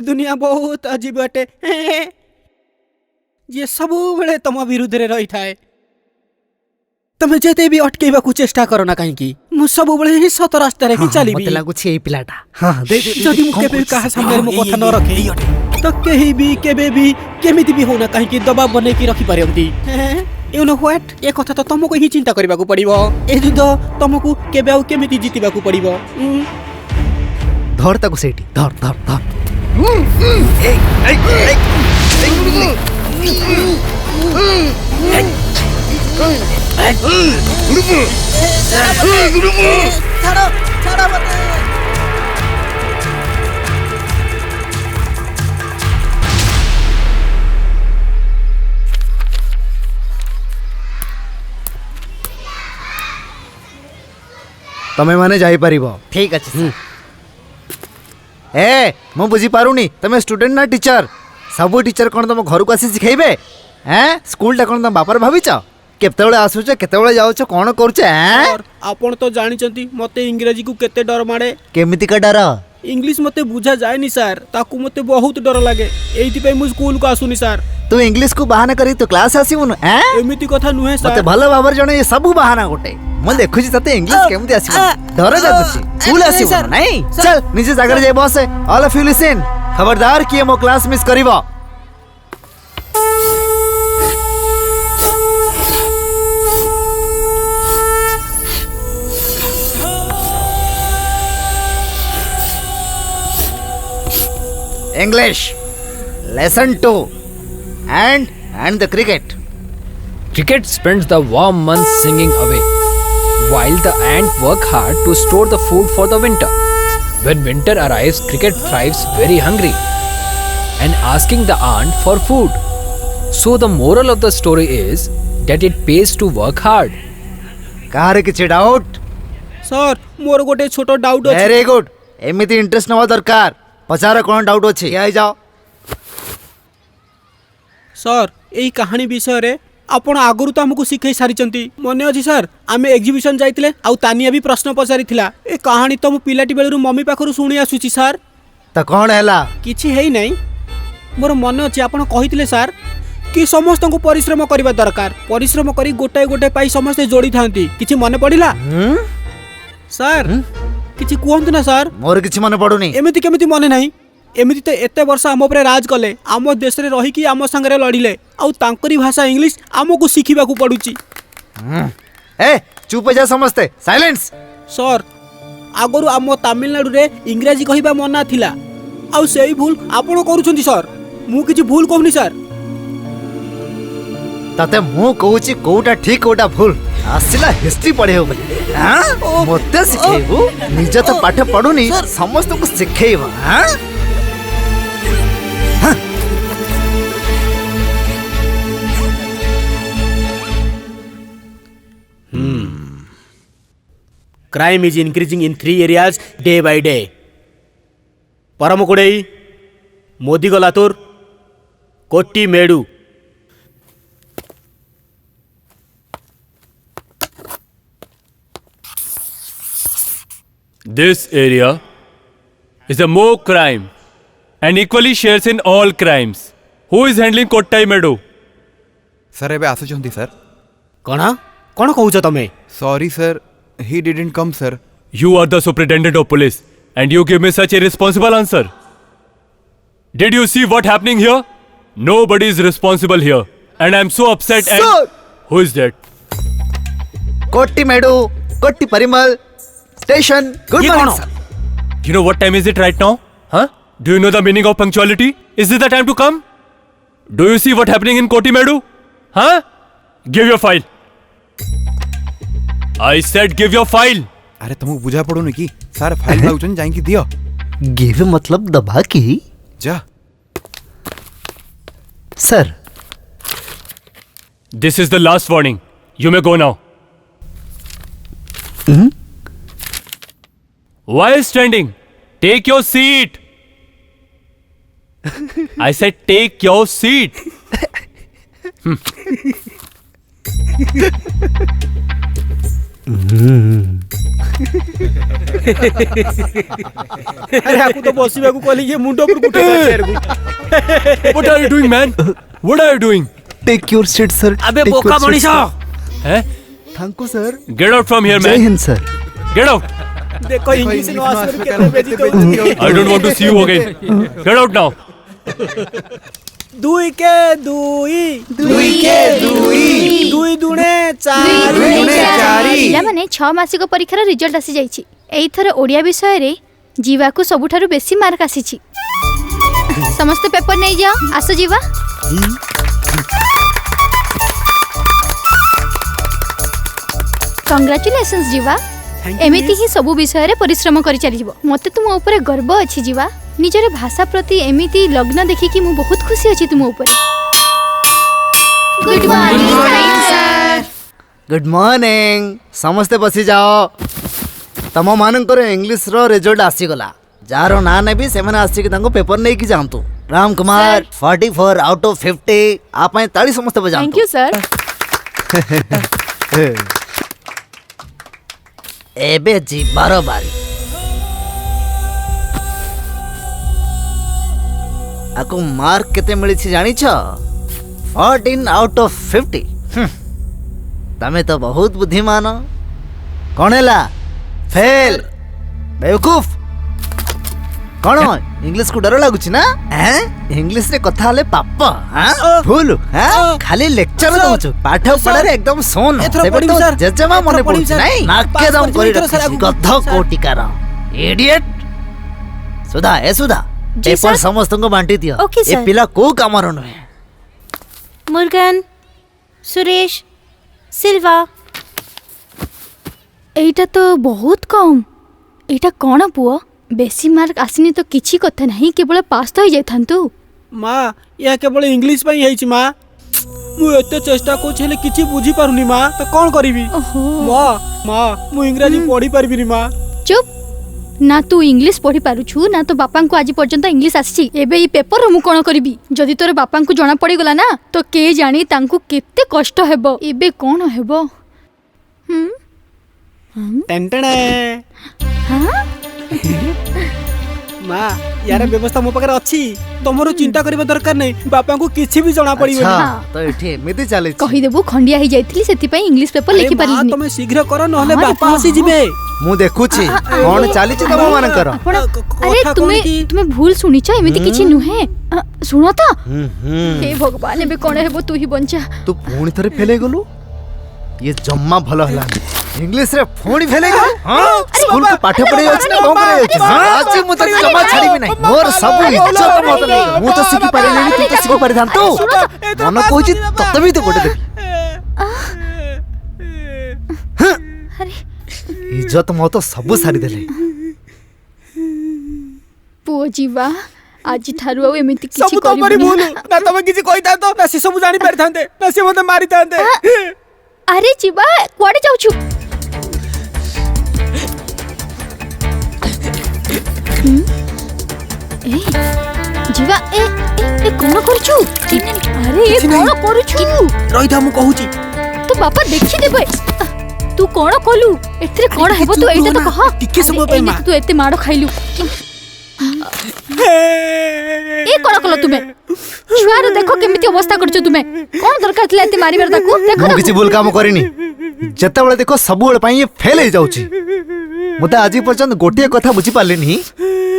दुनिया बहुत अजीब अटे ये सब बेले तम विरुद्ध रही थाए तमे जेते भी अटकेबा को चेष्टा करो ना कहीं मु सब बेले ही सत रास्ता रे चली मते लागु छी ए पिलाटा हां दे जदि मु केबे कहा सामने मु कथा न रखे तो कहीं भी केबे भी केमिति भी होना कहीं दबाव बने की रखी पारंती यू नो व्हाट ए कथा तो तुमको ही चिंता करबा को पड़िबो ए युद्ध तुमको केबे आ केमिति जीतिबा को पड़िबो धर ताको सेठी धर धर धर तमे माने जाई परिबो ठीक अछि ए मु बुझी पारुनी तमे स्टूडेंट ना टीचर सब टीचर कोन तम घर को आसी सिखेबे हैं स्कूल टा कोन तम बापर भाबिच केतेबेले आसुछ केतेबेले जाउछ कोन करूछ हैं सर आपण तो जानि चंती मते इंग्रेजी को केते डर माडे केमिति का डर इंग्लिश मते बुझा जायनी सर ताकू मते बहुत डर लागे एइति पे मु स्कूल को आसुनी सर तू इंग्लिश को बहाना करी तो क्लास आसीबुन हैं एमिति कथा नुहे सर मते भलो बाबर जणे ये सब बहाना गोटे मन देखुची तते इंग्लिश केमिति आसीबुन डर जागुची स्कूल आसीबुन नहीं चल निजे जागर जाय बस ऑल ऑफ यू लिसन खबरदार किए मो class miss करिवो English lesson 2 and the cricket. Cricket spends the warm months singing away, while the ant work hard to store the food for the winter. When winter arrives, cricket thrives very hungry and asking the ant for food. So the moral of the story is that it pays to work hard. कारे किछि doubt sir मोर गोटे छोटो doubt अछि very good एमिति interest नवा दरकार पचार कोन doubt अछि आ जाओ सर एई कहानी विषय रे आपण आगुरु तो हमको सिखै सारी चंती मने अछि सर आमे एग्जीबिशन जाइतिले आ तानिया भी प्रश्न पचारि थिला ए कहानी तो मु पिलाटी बेलरु मम्मी पाखरु सुनी आसुची सर त कोन हैला किछि हेई नै मोर मन अछि आपण कहितिले सर कि समस्त को परिश्रम करबा दरकार परिश्रम करी गोटाए गोटे पाई समस्त जोड़ी थांती किछि मने पडिला सर किछि कोहंत ना सर मोर किछि मने पडुनी एमिति केमिति मने नाही एमिति तो एते वर्ष आम उपरे राज कले आम देश रे रही कि आम संगरे लड़िले आउ तांकरी भाषा इंग्लिश आमको शिखिबा को पडुची ए चुप जा समस्ते साइलेंस सर आगरु आम तमिलनाडु रे इंग्रेजी कहिबा मना थिला आउ सेही भूल आपण करूछंती सर मु किछि भूल कहनी सर ताते मु कहूची कोटा ठीक कोटा भूल आसिला हिस्ट्री पढ़े हो बोली हां मते सिखेबू निज तो पाठ पढुनी समस्त को सिखेबा हां Crime is increasing in 3 areas day by day. Paramukodei, Modigalatur, Kotti Medu. This area is a more crime and equally shares in all crimes. Who is handling Kottai Medu? Sir एबे आसुचंती सर कणा कोन कहउछ तमे sorry sir he didn't come sir You are the superintendent of police and you give me such a irresponsible answer. Did you see what happening here? Nobody is responsible here and I am so upset and... Sir! Who is that? Kotti Medu, Kotti Parimal, station. Good morning sir. You know what time is it right now? Huh? Do you know the meaning of punctuality? Is this the time to come? Do you see what happening in Kotti Medu? Huh? Give your file. I said give your file. अरे तुमको बुझा पड़ो कि sir file लाउचन जाई कि दियो give मतलब दबा की जा sir This is the last warning. You may go now. Why standing? Take your seat. I said take your seat. अरे आकु तो बसिबा को कहली ये मुंडो पर गुटे चेयर को What are you doing, man? What are you doing? Take your seat sir. अबे बोका Manish Eh? Thank you sir. Get out from here, Jai man. Hind sir. Get out. देखो इंग्लिश नो आसर के बेजी तो I don't want to see you again. Get out now. दुई के दुई दुई दुणे चारि पिलामाने 6 मासिक परीक्षार रिजल्ट आसी जाइछि। एइथर ओडिया विषय रे जीवा को सबुठारु बेसी मार्क आसीछि। समस्त पेपर नै जाओ आसो जीवा। कंग्रेचुलेशंस जीवा। एमिति ही सब विषय रे परिश्रम करि चलिबो। मते तुम ऊपर गर्व अछि जीवा। निजर भाषा प्रति एमिति लग्न देखि कि मु बहुत खुशी अछि तुम ऊपर। Good morning sir. Good morning. समस्ते बसी जाओ। तम मानकर इंग्लिश रो रिजल्ट आसी गला। जार ना नेबी सेमने आसी कि तांको पेपर नै कि जानतु। राम कुमार 44 आउट ऑफ 50 आप ताली समस्त बजांतु। Thank you sir. एबे जी बारी आको मार्क केते मिली छी जानी छ 14 आउट ऑफ 50। तमे तो बहुत बुद्धिमान कौन हैला फेल बेवकूफ कौन इंग्लिश को डर लागुची ना हैं इंग्लिश रे कथा हले पाप हां फुल हां खाली लेक्चर दउछु पाठ पढा रे एकदम सोन सर जजमा मने पडु नाही नाके दम करी रखी गध कोटिकार इडियट सुधा ए सुधा पेपर समस्त को बांटी दियो ए पिला को कामर नहे मुर्गन सुरेश सिल्वा एटा तो बहुत कम एटा कोन पुओ बेसी मार्क आसिनी तो किछि कथा नहीं केवल पास तो हो जाथांतु माँ या केवल इंग्लिश ପାଇଁ ହେଇଛି माँ मु एते चेष्टा को छले किछि बुझी पारुनी माँ तो कोन करिवि माँ मु इंग्रजी पढी परबिनी माँ। चुप ना तू इंग्लिश पढ़ी पारु छु ना तो बापा को आज पर्यंत इंग्लिश आसी एबे ई पेपर मु कोन करिवि जदि तोर बापा को जणा पड़ी गला ना तो के जानी तांकू केते कष्ट हेबो एबे कोन हेबो टेंटणे हां माँ यार व्यवस्था मो पाखरे अछि तमरो चिंता करबा दरकार नै बापा को किछि भी जणा पड़िबो तो एठी एमिति चले कहि देबो खंडिया ही जाइथिली सेति पई इंग्लिश पेपर लिखि पारिलिनी तमे शीघ्र करो नहले बापा आसी जिवे मु देखुछि कोन चाली छ तम मान कर अरे तुम्हें भूल सुनी छ एमिति किछि नुहे सुनो त हे भगवान एबे कोन हेबो तू ही बंचा तू पुणी थरे फेले गलु ये जम्मा भलो हला इंग्लिश रे फोणी फेले गलु हां स्कूल को पाठ पढे अछि ना कोन करे अछि आज मु त जम्मा छाड़ी भी नहीं मोर सब इज्जत मत नहीं मु तो सिखि पारे नहीं तू तो सिखि पारे थान तो मन कोछि तत भी तो गोटे अरे इज्जत मत सब सारी देले पुओ जीवा आज थारु आ एमिति किछि सब तमरी भूल ना तमे किछि कहिता तो ना से सब जानि परथांते ना से मते मारि थांते। अरे जीवा कोडे जाउ छु ए जीवा ए कोन करछु अरे ए कोन करछु रहिदा मु कहूची तो बापा देखि देबे तू कोन कलु एथरे कोन हेबो तू एटा तो कह टिके समय पे मां तू एते माडो खाइलु ए कोन कलो तुमे छुआर देखो केमिति अवस्था करछु तुमे कोन दरकार थला एते मारिबार ताकू देखो मु किछि भूल काम करिनी जत्ता बेले देखो सब बेले पई ये फेल हे जाउची मते आज पर्यंत गोटे कथा बुझी पाले नहीं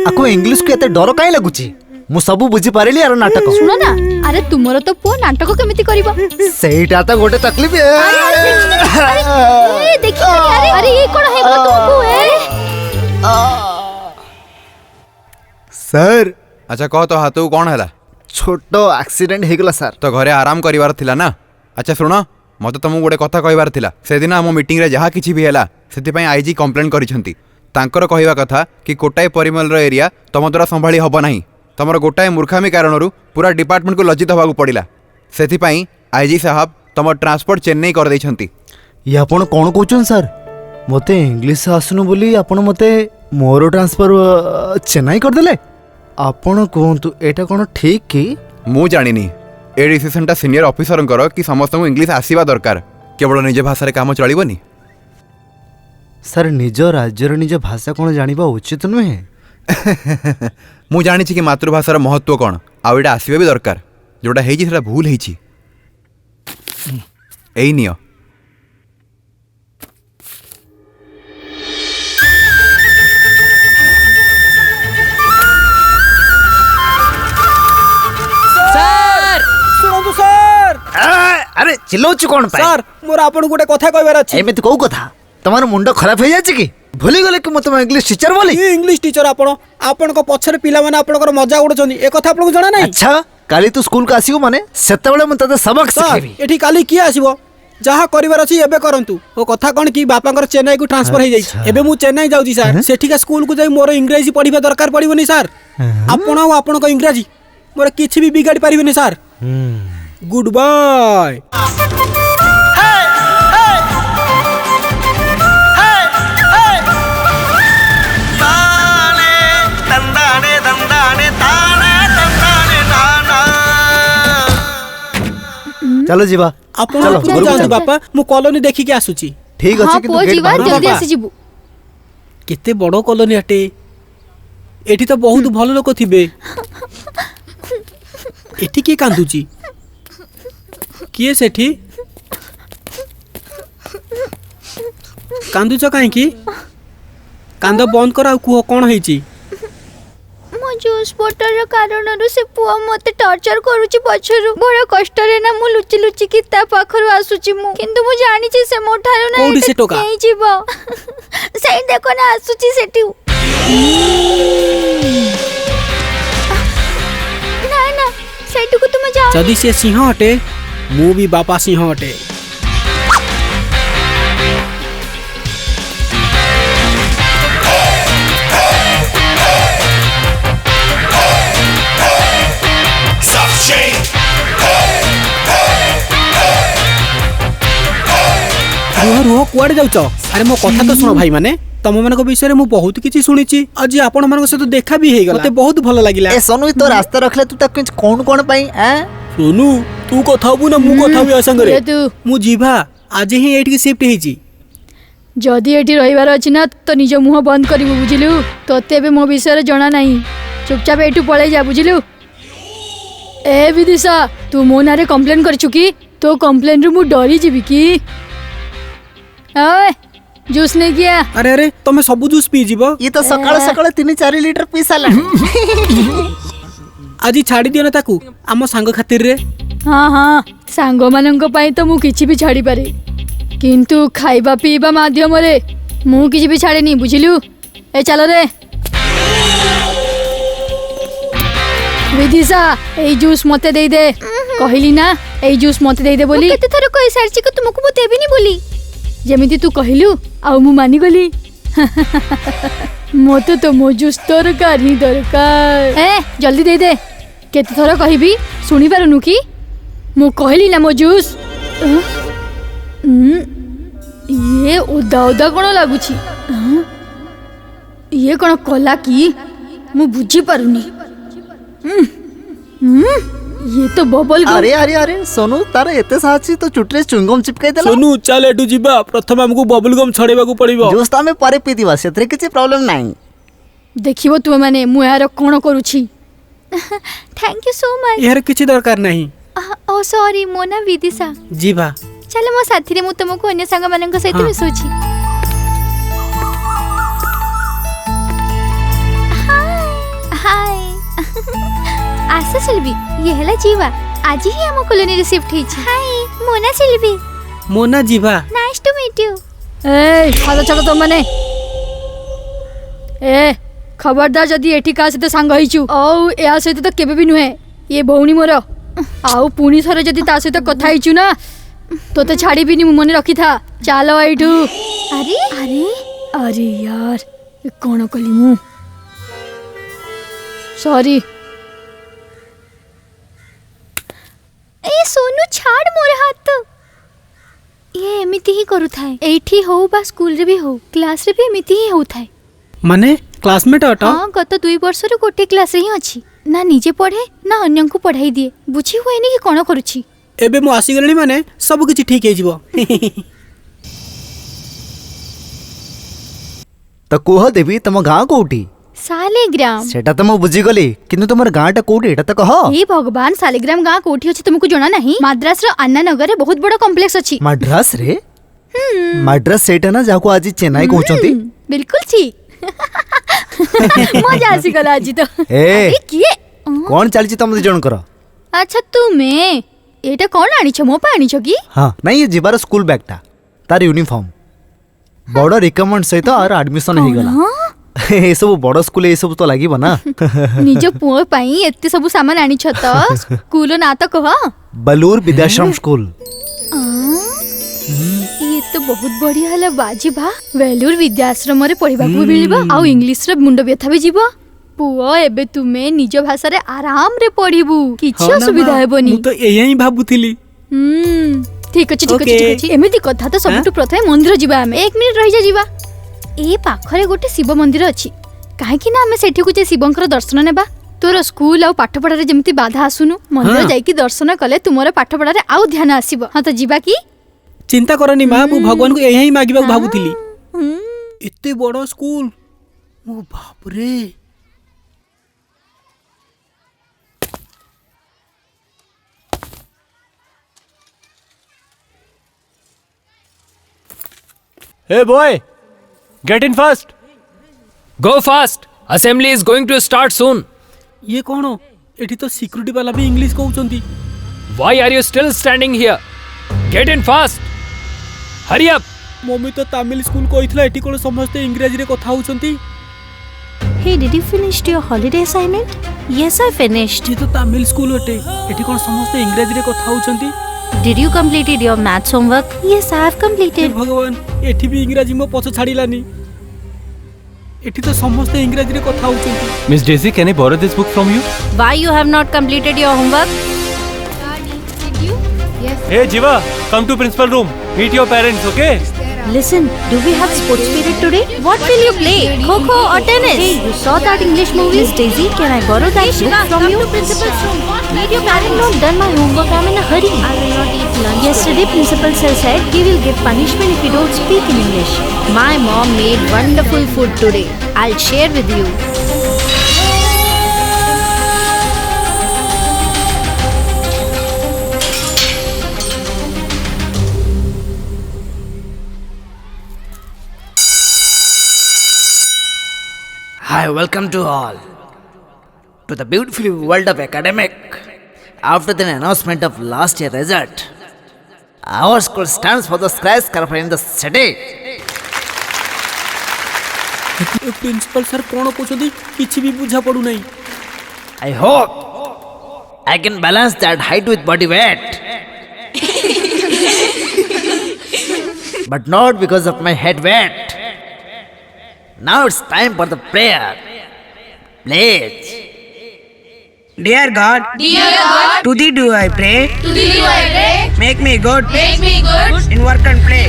आको इंग्लिश को एते डर काई लागुची मु सब बुझी पारेली यार नाटक सुनो ना अरे तुमरो तो पुओ नाटक केमिति करबो सेटा तो गोटे तकलीफ है ए देखि अरे ये कोन हेबो तुमको सर अच्छा कह तो हाथ कौन है छोटो एक्सीडेंट हो गला सर तो घरे आराम करिवार थिला ना। अच्छा शुण मत तुमको गोटे कथा कहबार थिला से दिन आम मीटिंग रे जहाँ किछि भी हैला सेति आईजी कंप्लेंट करिसेंती तांकर कहवा कथा कि कोटाई परिमल रो एरिया तुम द्वारा संभाली हब नाही तुमर गोटाए मूर्खामी कारणरू पूरा डिपार्टमेंट को लज्जित होगा पड़ा से आईजी साहब तुम ट्रांसपोर्ट चेन्नई कर देइछंती। ये आपण कोन कहउछन सर मते इंग्लिश आसुनु बोली आपण मते मोर ट्रांसफर चेन्नई कर देले आपण कहंतु एटा कोन ठीक की मु जानिनी ए डिसीजनटा सीनियर ऑफिसर कि समस्त इंग्लिश आसीबा दरकार केवल निज भाषा रे काम चलिबनी। ସାର୍ ନିଜ ରାଜ୍ୟର ନିଜ ଭାଷା କ'ଣ ଜାଣିବା ଉଚିତ ନୁହେଁ? ମୁଁ ଜାଣିଛି କି ମାତୃଭାଷାର ମହତ୍ଵ କ'ଣ, ଆଉ ଏଇଟା ଆସିବା ବି ଦରକାର। ଯୋଉଟା ହେଇଛି ସେଟା ଭୁଲ ହେଇଛି। ଏଇ ନିଅ। ଶୁଣନ୍ତୁ ସାର୍। ଆରେ ଚିଲଉଛୁ କ'ଣ ପାଇଁ? ସାର୍ ମୋର ଆପଣଙ୍କୁ ଗୋଟେ କଥା କହିବାର ଅଛି। ଏମିତି କୋଉ କଥା? ତମର ମୁଣ୍ଡ ଖରାପ ହେଇଯାଇଛି କି? ଭୁଲିଗଲେ କି ମୁଁ ତମ ଇଂଲିଶ ଟିଚର ବୋଲି? ଇଂଲିଶ ଟିଚର ଆପଣ, ଆପଣଙ୍କ ପଛରେ ପିଲାମାନେ ଆପଣଙ୍କର ମଜା ଉଡୁଛନ୍ତି, ଏ କଥା ଆପଣଙ୍କୁ ଜଣା ନାହିଁ? ଆଚ୍ଛା, କାଲି ତୁ ସ୍କୁଲକୁ ଆସିବୁ ମାନେ ସେତେବେଳେ ମୁଁ ତତେ ସବକ ସାର୍ ଶିଖେଇବି। ଏଠି କାଲି କିଏ ଆସିବ? ଯାହା କରିବାର ଅଛି ଏବେ କରନ୍ତୁ। ଓ କଥା କ'ଣ କି ବାପାଙ୍କର ଚେନ୍ନାଇକୁ ଟ୍ରାନ୍ସଫର ହେଇଯାଇଛି। ଏବେ ମୁଁ ଚେନ୍ନାଇ ଯାଉଛି ସାର୍। ସେଠିକା ସ୍କୁଲକୁ ଯାଇ ମୋର ଇଂରାଜୀ ପଢିବା ଦରକାର ପଡିବନି ସାର୍। ଆପଣ ଆଉ ଆପଣଙ୍କ ଇଂରାଜୀ ମୋର କିଛି ବି ବିଗାଡ଼ି ପାରିବେନି ସାର୍। Good bye. ଚାଲ ଯିବା। ଆପଣ ଚାଲ, ଉପରକୁ ଘରକୁ ଯାଆନ୍ତୁ ଚାଲ। ବାପା, ମୁଁ କଲୋନୀ ଦେଖିକି ଆସୁଛି। ଠିକ ଅଛି, ହଁ କିନ୍ତୁ ପୁଅ ଗେଟ୍ ଯିବା, ବାହାର ଜଲ୍ଦି ବାବା। ଆସିଯିବୁ। କେତେ ବଡ଼ କଲୋନୀ ଅଟେ। ଏଠି ତ ବହୁତ ଭଲ ଲୋକ ଥିବେ। ଏଠି କିଏ କାନ୍ଦୁଛି? କିଏ ସେଠି? କାନ୍ଦୁଛ କାହିଁକି? କାନ୍ଦ ବନ୍ଦ କର ଆଉ କୁହ କ'ଣ ହେଇଛି? ମୋ ଜୁସ୍ ବୋଟଲର କାରଣରୁ ସେ ପୁଅ ମତେ ଟର୍ଚର କରୁଛି ପଛରୁ। ବଡ଼ କଷ୍ଟରେ ନା ମୁଁ ଲୁଚି ଲୁଚିକି ତା ପାଖରୁ ଆସୁଛି ମୁଁ, କିନ୍ତୁ ମୁଁ ଜାଣିଛି ସେ ମୋ ଠାରୁ ନା କୋଉଠି ସେ ଟୋକା? ନେଇଯିବ। ସେଇ ଦେଖ ନା ଆସୁଛି ସେଠି। ନା ନା, ସେଇଠିକୁ ତୁମେ ଯାଅ। ଯଦି ସେ ସିଂହ ଅଟେ, ମୁଁ ବି ବାପା ସିଂହ ଅଟେ। ରୁହ ରୁହ, କୁଆଡେ ଯାଉଛ? ଆରେ ମୋ କଥା ତ ଶୁଣ ଭାଇ ମାନେ, ତମମାନଙ୍କ ବିଷୟରେ ମୁଁ ବହୁତ କିଛି ଶୁଣିଛି। ଆଜି ଆପଣମାନଙ୍କ ସହିତ ଦେଖା ବି ହେଇଗଲା, ମତେ ବହୁତ ଭଲ ଲାଗିଲା। ଏ ସୋନୁ, ତୋ ରାସ୍ତା ରଖିଲେ ତୁ ତାକୁ କ'ଣ ପାଇଁ? ସୋନୁ ତୁ କଥା ହବୁ ନା ମୁଁ କଥା ହବି ଆ ସାଙ୍ଗରେ? ଏ ତୁ ମୁଁ ଯିବା ଆଜି ହିଁ ଏଇଠିକି ସିଫ୍ଟ ହେଇଛି। ଯଦି ଏଠି ରହିବାର ଅଛି ନା ତ ନିଜ ମୁହଁ ବନ୍ଦ କରିବୁ, ବୁଝିଲୁ? ତୋତେ ଏବେ ମୋ ବିଷୟରେ ଜଣା ନାହିଁ। ଚୁପଚାପ ଏଠୁ ପଳେଇ ଯା, ବୁଝିଲୁ? ଏ ବିଦିଶା, ତୁ ମୋ ନାଁରେ କମ୍ପ୍ଲେନ୍ କରିଛୁ କି? ତୋ କମ୍ପ୍ଲେନ୍ରୁ ମୁଁ ଡରି ଯିବି କି? ଓଏ ଜୁସ୍ ନେଇକି ଆ। ଆରେ ଆରେ ତମେ ସବୁ ଜୁସ୍ ପିଇ ଯିବ? ଇଏ ତ ସକାଳ ସକାଳ 3-4 ଲିଟର ପିଇ ସାରିଲାଣି। ଆଜି ଛାଡ଼ି ଦିଅ ନା ତାକୁ ଆମ ସାଙ୍ଗ ଖାତିରରେ। ହଁ ହଁ, ସାଙ୍ଗମାନଙ୍କ ପାଇଁ ତ ମୁଁ କିଛି ବି ଛାଡ଼ିପାରେ, କିନ୍ତୁ ଖାଇବା ପିଇବା ମାଧ୍ୟମରେ ମୁଁ କିଛି ବି ଛାଡ଼େନି, ବୁଝିଲୁ? ଏ ଚାଲ ରେ ବିଦିଶା, ଏଇ ଜୁସ୍ ମତେ ଦେଇଦେ। କହିଲି ନା ଏଇ ଜୁସ୍ ମତେ ଦେଇଦେ ବୋଲି। କେତେ ଥର କହି ସାରିଛି କି ତୁମକୁ ମୁଁ ଦେବିନି ବୋଲି। ଯେମିତି ତୁ କହିଲୁ ଆଉ ମୁଁ ମାନିଗଲି। ମତେ ତ ମୋ ଜୁସ୍ ଦରକାର ହିଁ ଦରକାର। ଏ ଜଲ୍ଦି ଦେଇଦେ। କେତେ ଥର କହିବି, ଶୁଣିପାରୁନୁ କି? ମୁଁ କହିଲି ନା ମୋ ଜୁସ୍। ଇଏ ଓଦା ଓଦା କ'ଣ ଲାଗୁଛି? ଇଏ କ'ଣ କଲା କି? ମୁଁ ବୁଝିପାରୁନି। ଇଏ ତ ବବଲ ଗମ୍। ଆରେ ଆରେ ଆରେ ସୋନୁ, ତାର ଏତେ ସାହସ ତ ଚୁଟିରେ ଚୁଙ୍ଗମ ଚିପକାଇ ଦେଲା। ସୋନୁ ଚାଲ ଏଠୁ ଯିବା। ପ୍ରଥମେ ଆମକୁ ବବୁଲ ଗମ୍ ଛଡ଼େଇବାକୁ ପଡ଼ିବ। ଜୁସ୍ ତ ଆମେ ପରେ ପିଇଥିବା, ସେଥିରେ କିଛି ପ୍ରୋବ୍ଲେମ୍ ନାହିଁ। ଦେଖିବ ତୁମେ ମାନେ ମୁଁ ଏହାର କ'ଣ କରୁଛି। Thank you so much. ଏହାର କିଛି ଦରକାର ନାହିଁ। ଓ ସରି, ମୋ ନାଁ ବିଦିଶା। ଯିବା। ଚାଲ ମୋ ସାଥିରେ ମୁଁ ତୁମକୁ ଅନ୍ୟ ସାଙ୍ଗମାନଙ୍କ ସହିତ ମିଶଉଛି। ହାଏ। ଆସ ସିଲ୍ଭି, ଇଏ ହେଲା ଯିବା। ଆଜି ହିଁ ଆମ କଲୋନୀରେ ସିଫ୍ଟ ହେଇଛି। ହାଏ, ମୋ ନାଁ ସିଲ୍ଭି। ମୋ ନାଁ ଯିବା। Nice to meet you. ଏ ହାତ ଛାଡ଼ ତମମାନେ। ଏ ଖବରଦାର ଯଦି ଏଠି କାହା ସହିତ ସାଙ୍ଗ ହେଇଛୁ, ଆଉ ଏହା ସହିତ ତ କେବେ ବି ନୁହେଁ। ଇଏ ଭଉଣୀ ମୋର, ଆଉ ପୁଣି ଥରେ ଯଦି ତା ସହିତ କଥା ହେଇଛୁ ନା ତୋତେ ଛାଡ଼ିବିନି, ମୁଁ ମନେ ରଖିଥା। ଚାଲ ଏଇଠୁ। ଆରେ ଆରେ ଆରେ ୟାର, କ'ଣ କଲି ମୁଁ? ସରି। ଏ ସୋନୁ ଛାଡ଼ ମୋର ହାତ। ଇଏ ଏମିତି ହିଁ କରୁଥାଏ, ଏଇଠି ହଉ ବା ସ୍କୁଲରେ ବି ହଉ, କ୍ଲାସରେ ବି ଏମିତି ହିଁ ହଉଥାଏ। ମାନେ କ୍ଲାସମେଟ୍ ଅଟ? ହଁ, ଗତ 2 ବର୍ଷରୁ ଗୋଟେ କ୍ଲାସରେ ହିଁ ଅଛି। ନା ନିଜେ ପଢ଼େ ନା ଅନ୍ୟଙ୍କୁ ପଢ଼ାଇ ଦିଏ। ବୁଝି ହୁଏନି କି କ'ଣ କରୁଛି। ଏବେ ମୁଁ ଆସିଗଲିଣି ମାନେ ସବୁ କିଛି ଠିକ୍ ହେଇଯିବ। तो कुह देवी तुम गाँ कोठी सालेग्राम। सेटा तो मु बुझीगली किंतु तुमर गाँटा कोठी एटा तो कह। हे भगवान, सालेग्राम गाँ कोठी अछि तुमको जଣା नहीं? माद्रास रो अन्ना नगर रे बहुत बड़ा कॉम्प्लेक्स अछि। मद्रास रे? मद्रास सेटा ना जाको आज चेन्नई कहउचंती। बिल्कुल ठीक। मजा आसी गला आज तो। ए अरे किए? कौन चलछि तुम जण कर? अच्छा तुमे एटा कोन आनिछ मो पा आनिछ की? हां नहीं ये जीवार स्कूल बैग ता तार यूनिफॉर्म बड़ रिकमेंड सहित आर एडमिशन हे गला। ए सब बड़ स्कूल ए सब तो लागिबो ना। निज पुओ पई एत्ते सब सामान आनिछ त स्कूल ना त कह। बलूर विद्याश्रम स्कूल। ये तो बहुत बढ़िया हला बाजी भा। वेलूर विद्याश्रम रे पढ़िबा को मिलिबा आ इंग्लिश रे मुंड व्यथा भी जीवो। पुओ एबे तुमे निज भाषा रे आराम रे पढ़िबू, किछि असुविधा हेबोनी। मु तो एया ही भाबुथिली। ठीक अछि ठीक अछि Okay. ठीक अछि। एमिति कथा तो सबटु प्रथमे मंदिर जिबा हमें 1 मिनिट रहि जा जिबा। ए पाखरे गोटे शिव मंदिर अछि, काहे कि ना हमें सेठी को जे शिवंकर दर्शन नेबा। तोर स्कूल आ पाठ पढ़ा रे जेमिति बाधा आसुनु, मंदिर जाई कि दर्शन कले तुमरे पाठ पढ़ा रे आउ ध्यान आसीबो। हां तो जिबा की? चिंता करनी मां, मु भगवान को एया ही मागिबा भाबुथिली। एते बड़ स्कूल, ओ बाप रे। Hey boy, get in fast. Go fast. Assembly is going to start soon. ये कौन? एठी तो सिक्योरिटी वाला भी English कहउचंती। Why are you still standing here? Get in fast. Hurry up. Mummy तो तमिल स्कूल कहितला एठी कोन समस्त इंग्रजी रे कथा होउचंती। Hey, did you finish your holiday assignment? Yes, I finished. ये तो तमिल स्कूल होटे, एठी कोन समस्त इंग्रजी रे कथा होउचंती। Did you completed your maths homework? Yes, I have hey completed. भगवान, एठी भी इंग्रजी मो पछ छाड़िलानी। एठी तो समस्त इंग्रजी रे कथा होउचंती। Miss Daisy, can I borrow this book from you? Why you have not completed your homework? Hey Jiva, come to principal room. Meet your parents, okay? Listen, do we have sports period today? What will you play? Kho-kho or tennis? Hey, you saw that English movie? Miss Daisy, can I borrow that book from you? Principal's room. Need your parents? I have not done my homework. I'm in a hurry. I will not eat lunch. Yesterday, principal sir said he will give punishment if you don't speak in English. My mom made wonderful food today. I'll share with you. Hi, welcome to all to the beautiful world of academic. After the announcement of last year result, our school stands for the skyscraper in the city. Principal sir कोन पूछोदी किछि भी बुझा पडु नै। I hope I can balance that height with body weight. But not because of my head weight. Now it's time for the prayer. Please. Dear God, to thee do I pray. Make me good. In work and play.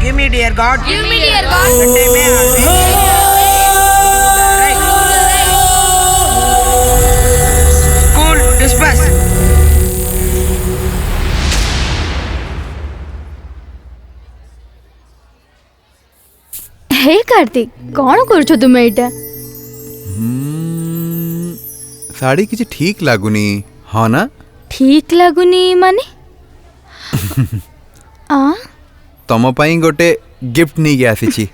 Give me, dear God. That I may always. School disperse. हे कार्तिक, कोन करछो तुमे एटा? साड़ी किछि ठीक लागुनी, हाँ ना? ठीक लागुनी माने? आ तम पई गोटे गिफ्ट नहीं गया आसी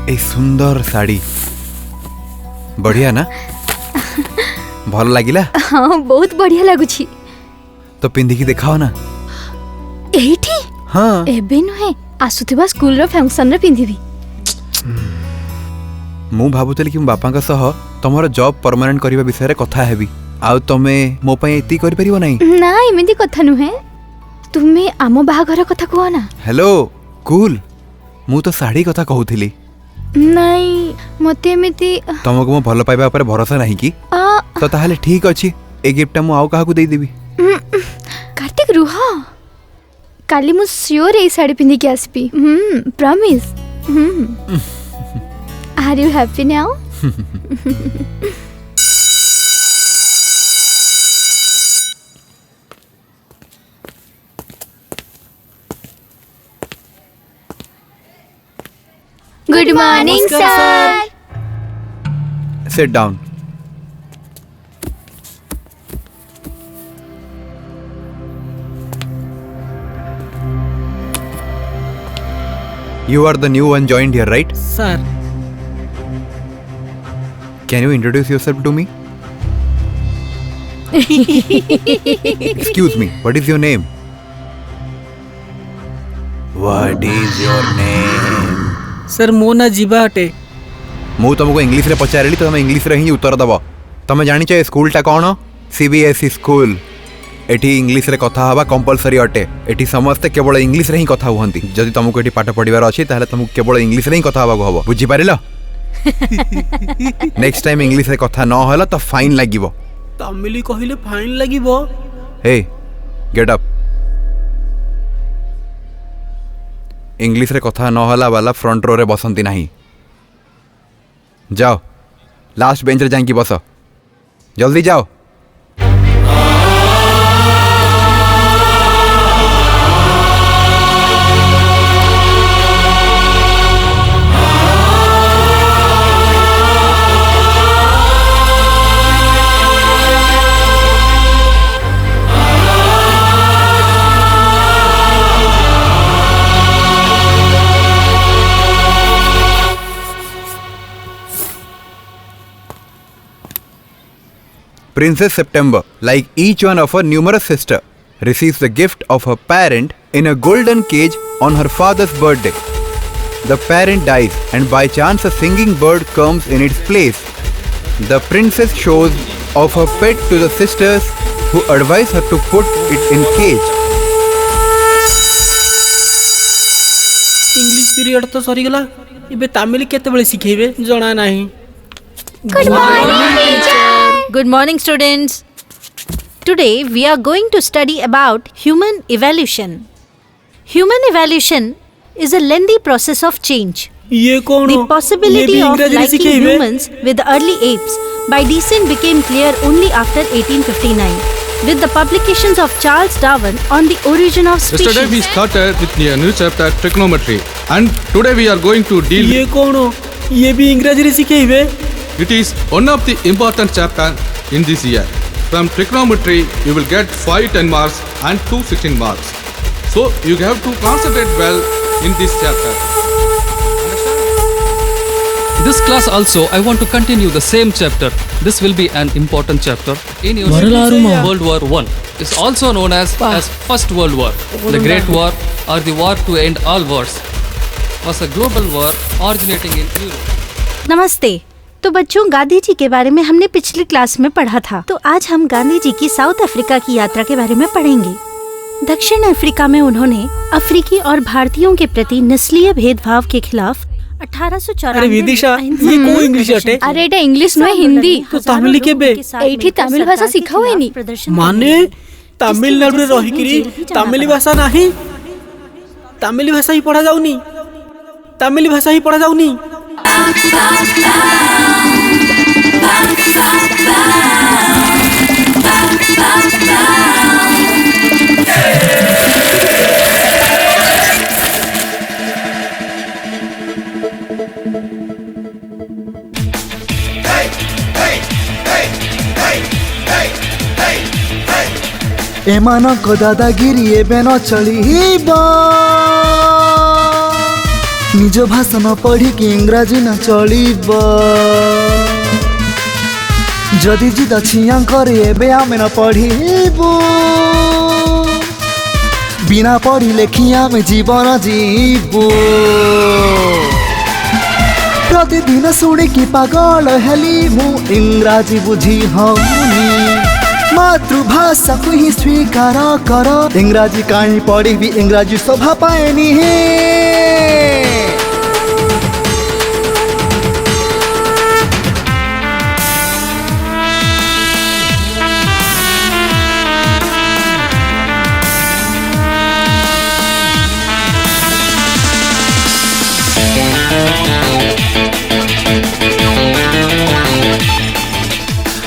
ए सुंदर साड़ी बढ़िया ना? भल लागिला? हाँ बहुत बढ़िया लागुछि। तो पिंधी की दिखाओ ना। एठी? हाँ एबे नुहे आसुथिबा स्कूल रो फंक्शन रे पिंधिबी। मु भाबुतली कि बापा सह तमर जॉब परमानेंट करबा विषय रे कथा हेबी आउ तमे मो पई एती करि परिबो नै? ना एमिति कथा नुहे, तुमे आमो बाहाघर कथा कहो ना। हेलो कूल, मु तो साड़ी कथा कहउथिली। नहीं मते एमिति तमको मो भल पाइबा पर भरोसा नहीं कि? तो ताहले ठीक अछि, ए गिफ्ट मु आउ काहा को देई देबी। कार्तिक रुह, काली मु श्योर ए साड़ी पिंधि के आसबी। Promise. Are you happy now? Good morning sir. Sit down. You are the new one joined here, right? Sir Can you introduce yourself to me? Excuse me, what is your name? What is your name? Sir मो ना जीवा हटे। ମୁଁ ତୁମକୁ ଇଂଲିଶରେ ପଚାରିଲି ତୁମେ ଇଂଲିଶରେ ହିଁ ଉତ୍ତର ଦେବ। ତୁମେ ଜାଣିଛ ଏ ସ୍କୁଲଟା କ'ଣ? CBSE school. ଏଠି ଇଂଲିଶରେ କଥା ହେବା କମ୍ପଲସରି ଅଟେ। ଏଠି ସମସ୍ତେ କେବଳ ଇଂଲିଶରେ ହିଁ କଥା ହୁଅନ୍ତି। ଯଦି ତୁମକୁ ଏଠି ପାଠ ପଢ଼ିବାର ଅଛି ତାହେଲେ ତୁମକୁ କେବଳ ଇଂଲିଶରେ ହିଁ କଥା ହେବାକୁ ହେବ। ବୁଝିପାରିଲ? ନେକ୍ସଟ ଟାଇମ୍ ଇଂଲିଶରେ କଥା ନ ହେଲା ତ ଫାଇନ୍ ଲାଗିବ। ତାମିଲି କହିଲେ ଫାଇନ୍ ଲାଗିବ। ହେ ଗେଟ୍ ଅପ୍। ଇଂଲିଶରେ କଥା ନ ହେଲା ବାଲା ଫ୍ରଣ୍ଟ ରୋରେ ବସନ୍ତି ନାହିଁ। जाओ लास्ट बेंच रे जाइए बस जल्दी जाओ। Princess September, like each one of her numerous sisters, receives the gift of her parent in a golden cage on her father's birthday. The parent dies and by chance a singing bird comes in its place. The princess shows off her pet to the sisters who advise her to put it in cage. English period तो सरी गला। इबे तामिल केते बेले सिखेबे जणा नाही। Good morning teacher. Good morning, students. Today we are going to study about human evolution. Human evolution is a lengthy process of change. ये कौन? The possibility of liking humans with the early apes by descent became clear only after 1859 with the publications of Charles Darwin on the origin of species. Yesterday we started with a new chapter, trigonometry, and today we are going to deal ये कौन? ये भी अंग्रेजी रे सिखेबे? It is one of the important chapters in this year. From trigonometry, you will get 5 10 marks and 2 16 marks. So you have to concentrate well in this chapter. This class also, I want to continue the same chapter. This will be an important chapter in your World War I. Is also known as First World War. The Great War or the war to end all wars was a global war originating in Europe. नमस्ते। तो बच्चों, गांधी जी के बारे में हमने पिछली class में पढ़ा था। तो आज हम गांधी जी की साउथ अफ्रीका की यात्रा के बारे में पढ़ेंगे। दक्षिण अफ्रीका में उन्होंने अफ्रीकी और भारतीयों के प्रति नस्लीय भेदभाव के खिलाफ 1894 अरे विदिशा, ये को इंग्लिश अटे? अरे एटा इंग्लिश नो हिंदी। तो तामिल केबे? एठी तमिल भाषा सिखाओ हेनी। माने तमिलनाडु रे रहिकरी तमिल भाषा नाही? तमिल भाषा ही पढ़ा जाउनी? तमिल भाषा ही पढ़ा जाउनी? ଏମାନଙ୍କ ଦାଦାଗିରି ଏବେ ନ ଚଳିବ। ନିଜ ଭାଷା ନ ପଢ଼ିକି ଇଂରାଜୀ ନ ଚଳିବ। ଯଦି ଜିଦ ଛିଆଙ୍କରେ ଏବେ ଆମେ ନ ପଢ଼ିବୁ। ବିନା ପଢ଼ି ଲେଖି ଆମେ ଜୀବନ ଯିବୁ। ପ୍ରତିଦିନ ଶୁଣିକି ପାଗଳ ହେଲି ମୁଁ, ଇଂରାଜୀ ବୁଝି ହଉନି। ମାତୃଭାଷାକୁ ହିଁ ସ୍ୱୀକାର କର। ଇଂରାଜୀ କାହିଁ ପଢ଼ିବି, ଇଂରାଜୀ ଶୋଭା ପାଏନି।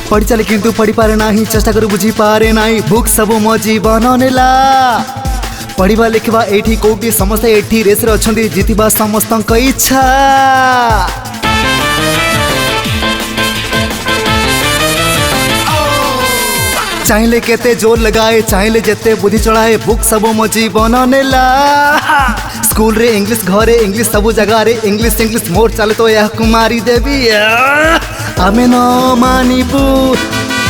पढ़ी चले किंतु पढ़ी पारे नाही, चेष्टा कर बुझी पारे नाही। बुक सब मो जीवन नेला, पढ़िबा लिखिबा एठी कोठी समस्ते एठी रेस रे अछंती जितिबा समस्तक इच्छा। चाहिले केते जोर लगाए चाहिले जेते बुद्धि चढ़ाए बुक सब मो जीवन नेला। स्कूल रे इंग्लिश घरे इंग्लिश सब जगह रे इंग्लिश इंग्लिश मोर चले तो यह कुमारी देवी आमे न मानिबू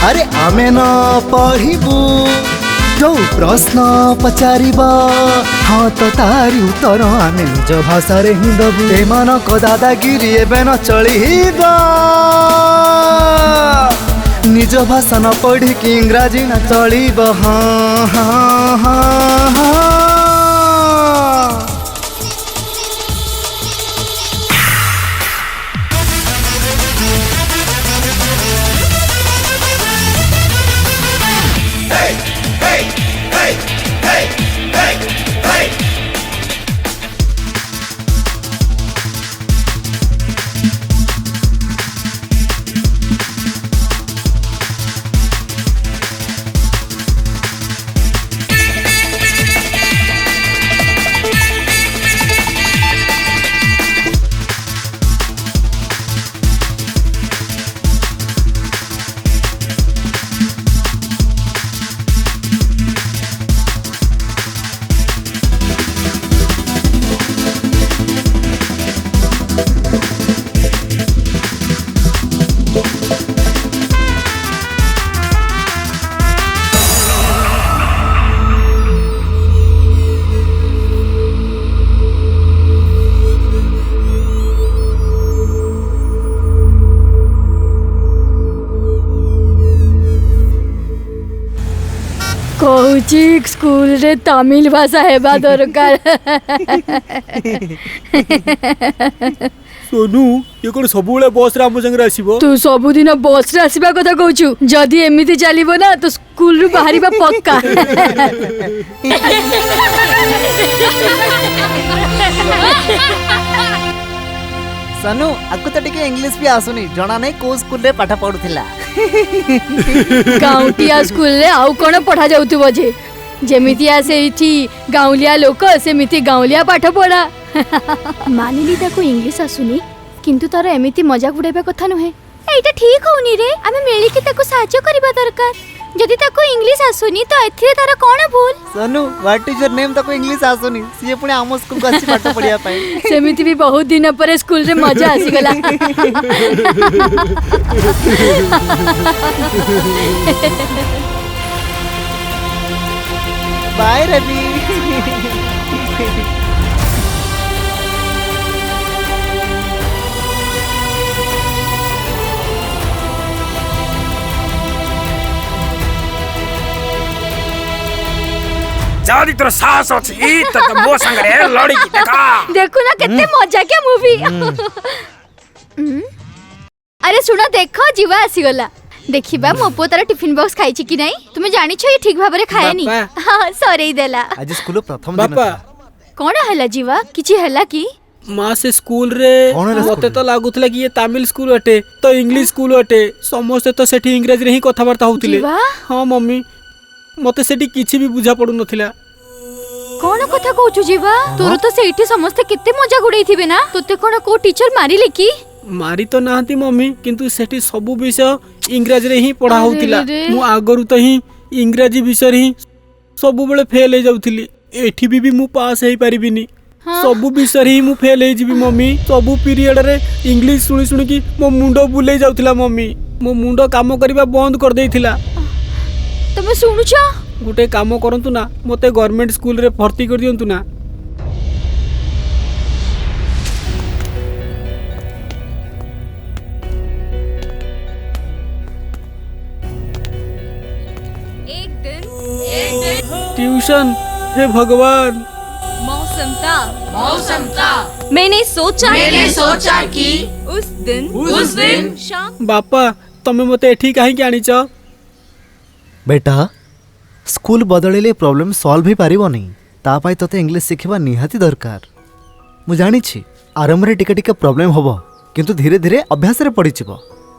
अरे आमे न पढ़िबू जो प्रश्न पचारिबा हाँ तो तारी उत्तर आमे निज भाषा रे ही दबू एमानक दादागिरी एबे न चलिबा निज भाषा न पढ़ी कि इंग्राजी न चलिब हाँ हाँ हाँ हाँ। कौचिक स्कूल रे तमिल भाषा हेबा दरकार। सोनू ये कोन सबुले बस रे हम संगे आसीबो? तू सबुदिन बस रे आसीबा कथा कहूछु जदी एमिति चलिबो ना तो स्कूल रु बाहरिबा पक्का। सनु आकु तो टिके इंग्लिश भी आसुनी जना नहीं को स्कूल रे पाठ पढुथिला। गाउटिया स्कूल रे आउ कोन पढ़ा जाउतबो जे जेमितिया से इठी गाउलिया लोक सेमिति गाउलिया पाठ पढ़ा। मानिली ताको इंग्लिश आसुनी किंतु तार एमिति मजाक उड़ाइबा कथा नहे। एटा ठीक होउनी रे आमे मिली के ताको सहायता करबा दरकार। जदी ताको इंग्लिश आसुनी तो एथिरे तार कोन भूल? सनु व्हाट इज योर नेम ताको इंग्लिश आसुनी सिए पुणे आम स्कूल को आसी पाठ पढ़िया पाए। सेमिति भी बहुत दिन पर स्कूल रे मजा आसी गला। बाय रवि। जदी तोर साहस अछि त मो संग रे लड़ी की देखा। देखो ना कितने मजा के मूवी। अरे सुनो देखो जीवा आसी गला। देखिबा मो पो तार टिफिन बॉक्स खाई छी कि नहीं तुमे जानि छ ये ठीक भाबरे खाए नी। हां सरे देला आज स्कूल प्रथम दिन बापा कोन हला जीवा किछि हला की? माँ से स्कूल रे मते तो लागुतला कि ये तमिल स्कूल अटे तो इंग्लिश स्कूल अटे समस्त तो सेठी इंग्लिश रे ही कथाबार्ता होतिले। हां मम्मी मते सेठी किछि भी बुझा पडु नथिला। कोन कथा कहूछु जीवा? तोर तो सेठी समस्त कितने मजा गुडै थिबे ना? तोते कोन को टीचर मारिले की? मारी तो नाहंती मम्मी किंतु सेठी सब विषय इंग्लिश रे ही पढ़ा होतिला। मु आगरु तो ही इंग्लिश विषय ही सब बेले फेल हे जाउथिली। एठी भी मु पास हे परिबिनी। सब विषय ही मु फेल हे जिबी मम्मी। सब पीरियड रे इंग्लिश सुनी सुनी की मो मुंडो बुले जाउथिला मम्मी। मो मुंडो काम करबा बंद कर देइथिला। तमे सुनुछ? गोटे काम करंतु ना मते गवर्नमेंट स्कूल रे भर्ती कर दियंतु ना। एक दिन ट्यूशन हे भगवान। मौसम था मैंने सोचा कि उस दिन शाम। बापा तमे मते एठी काहे के आनी छ? बेटा स्कूल बदलिले प्रॉब्लम सॉल्व ही पारिबनी ता पाई तते इंग्लिश सिखबा निहाती दरकार। मु जानि छी आरंभ रे टिके टिके प्रॉब्लम होबो किंतु धीरे धीरे अभ्यास रे पड़ी छिबो।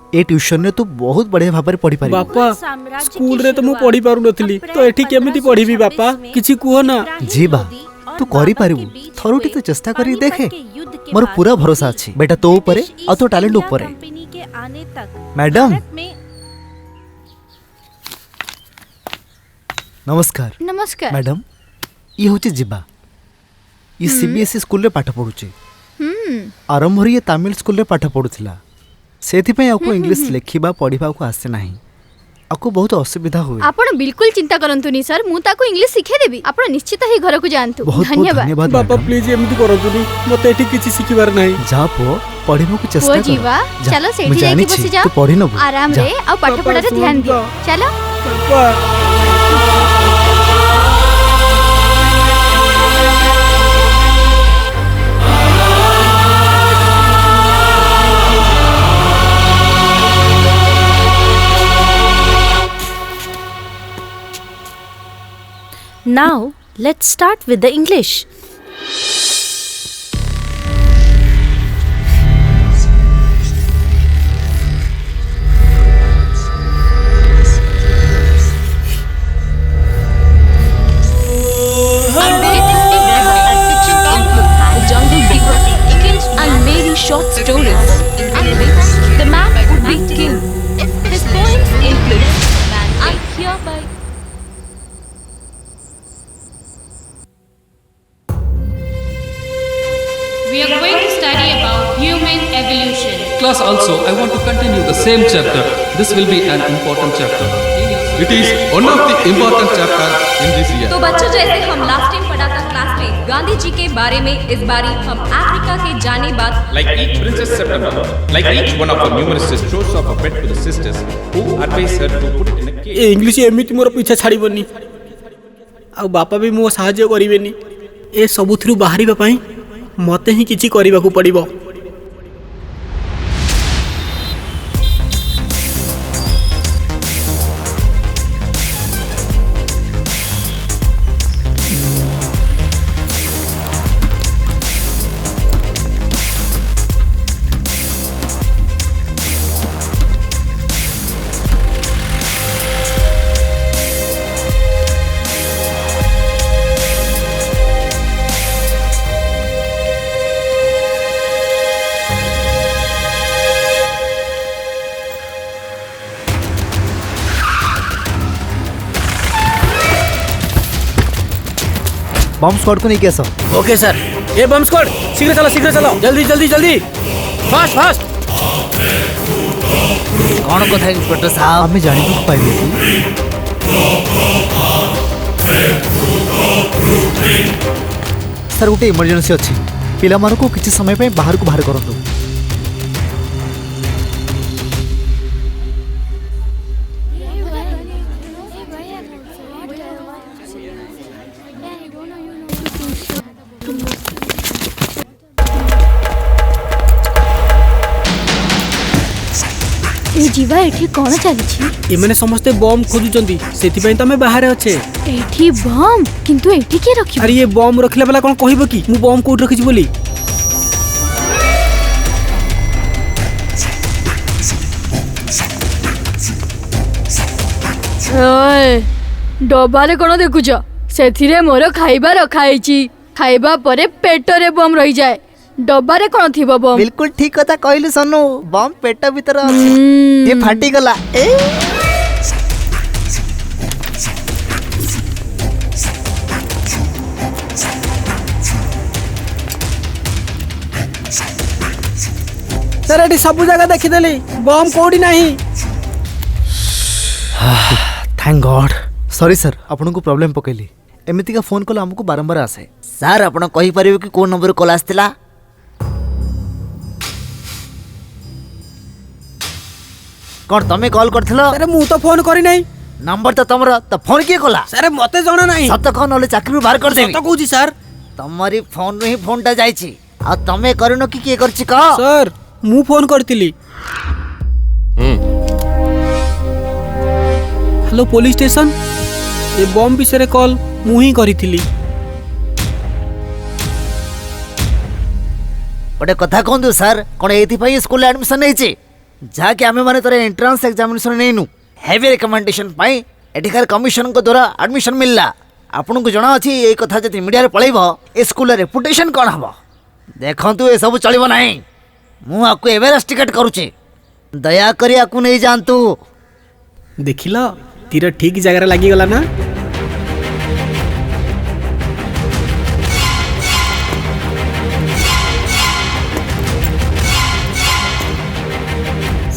ए ट्यूशन रे तू बहुत बढ़िया भाବରେ पढ़ी पारिबु। बापा स्कूल रे तो मु पढ़ी पारु नथिली तो एठी केमिति पढ़ीबी बापा किछि कुहो ना। जी बा तू करि पारिबु थरुटी तू चेष्टा करी देखे मोर पूरा भरोसा अछि बेटा तो ऊपर और तो टैलेंट ऊपर है। मैडम नमस्कार। नमस्कार मैडम ये होची जीबा ये सीबीएसई स्कूल रे पाठ पढुची। आरंभ ये तमिल स्कूल रे पाठ पढुथिला सेथि पय आपको इंग्लिश लेखिबा पढिबा को आसे नाही आपको बहुत असुविधा हुए। आपण बिल्कुल चिंता करंतुनी सर मु ताको इंग्लिश सिखे देबी आपण निश्चित ही घर को जानतु। बहुत धन्यवाद बापा प्लीज एमिति करंतुनी मते एठी किछि सिखिबार नाही। जा पो पढिबो को चेष्टा कर। जीवा चलो सेठी जाई के बसी जा तू पढि नबो आराम रे आ पाठ पढ़ा रे ध्यान दे चलो। Now, let's start with the English. And many short stories. The man would be king. His poems include I hereby. We are going to study about human evolution. Class also, I want to continue the same chapter. This will be an important chapter. It is one of the important chapter in this year. तो बच्चों जैसे हम last time पढ़ा था class में गांधी जी के बारे में इस बारी हम अफ्रीका के जाने बात Like each Princess September, like each one of the numerous throws off a pet to the sisters who advise her to put it in a cage. ए इंग्लिश एमिति मोर पीछा छाड़ीबनी आ बापा भी मो सहाय्य करिवेनी ए सबुथरु बाहरिबा पई मते ही किछि करिबाकू पड़िबो। बम स्क्वाड को नहीं कैसा। ओके सर ए बम स्क्वाड शीघ्र चलो जल्दी जल्दी जल्दी फास्ट फास्ट। कौन कथा इंस्पेक्टर साहब हमें जाने को पाइबे सर गोटे इमरजेंसी अच्छी पिला मानो को किसी समय पे बाहर को बाहर करंतु। जीवा एठी कोन चली छी एमने समस्ते बम खोजुचंदी सेति पई तमे बाहर अच्छे। एठी बम किंतु एठी के रखी। अरे ये बम रखला वाला कोन कहिबो की मु बम कोड रखिछि बोली। ओए डबारे कोन देखुछ सेथिरे मोर खाइबा रखाइछि खाइबा परे पेटरे बम रही जाए डब्बारे कौन थी बम। बिल्कुल ठीक कथा कहलु सनु बम पेट भीतर अछि ये फाटी गला ए सर एटी सब जगह देखि देली बम कोडी नाही। थैंक गॉड सॉरी सर आपन को प्रॉब्लम पकेली एमिति का फोन कॉल हमको बारंबार आसे। सर आपन कहि परिबे कि कोन नंबर कॉल आस्तिला। कौन तमे कॉल करथिलो। अरे मु तो फोन करी नाही नंबर तो तमरो तो फोन किए कला। सर मते जणा नाही सत कोन ओले चाकरी बाहर कर देबी सत कहूची सर तमरी फोन रे ही फोनटा जाईची आ तमे करनो कि के करछि क सर मु फोन करतिली। हेलो पुलिस स्टेशन ए बम विषय कॉल मु ही करिथिली। गोटे कथा कहतु सर कौन एथि स्कूल एडमिशन नहीं ଯାହାକି ଆମେମାନେ ତୋର ଏଣ୍ଟ୍ରାନ୍ସ ଏକ୍ଜାମିନେସନ୍ ନେଇନୁ ହେଭି ରେକମେଣ୍ଡେସନ୍ ପାଇଁ ଏଠିକାର କମିଶନଙ୍କ ଦ୍ୱାରା ଆଡମିସନ୍ ମିଳିଲା। ଆପଣଙ୍କୁ ଜଣାଅଛି ଏଇ କଥା ଯଦି ମିଡ଼ିଆରେ ପଳେଇବ ଏ ସ୍କୁଲର ରେପୁଟେସନ୍ କ'ଣ ହେବ? ଦେଖନ୍ତୁ ଏସବୁ ଚଳିବ ନାହିଁ। ମୁଁ ଆକୁ ଏଭରେଷ୍ଟ ଟିକେଟ୍ କରୁଛି, ଦୟାକରି ଆକୁ ନେଇଯାଆନ୍ତୁ। ଦେଖିଲ ତୀର ଠିକ୍ ଜାଗାରେ ଲାଗିଗଲା ନା?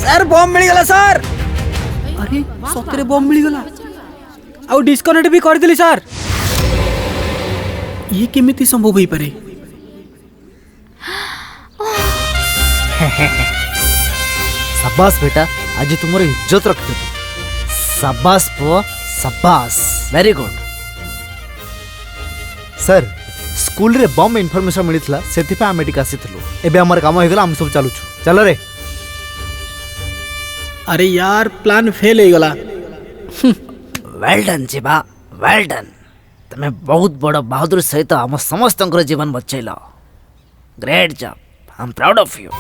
ସାର୍ ବମ୍ ମିଳିଗଲା ସାର୍। ଆରେ ସତରେ ବମ୍ ମିଳିଗଲା ଆଉ ଡିସ୍କନେକ୍ଟ ବି କରିଦେଲି ସାର୍। ଇଏ କେମିତି ସମ୍ଭବ ହେଇପାରେ? ସାବାସ୍ ବେଟା, ଆଜି ତୁମର ଇଜ୍ଜତ ରଖିଥିଲୁ। ସାବାସ୍ ପୁଅ, ସାବାସ୍, ଭେରି ଗୁଡ୍। ସାର୍ ସ୍କୁଲରେ ବମ୍ ଇନଫର୍ମେସନ୍ ମିଳିଥିଲା, ସେଥିପାଇଁ ଆମେ ଏଠିକି ଆସିଥିଲୁ। ଏବେ ଆମର କାମ ହେଇଗଲା, ଆମେ ସବୁ ଚାଲୁଛୁ। ଚାଲ ରେ। अरे यार प्लान फेल हो गला। Well done Jiva, well done. तमे बहुत बड़ बहादुर सहित आम समस्त जीवन बचैल। Great job, I am proud of you.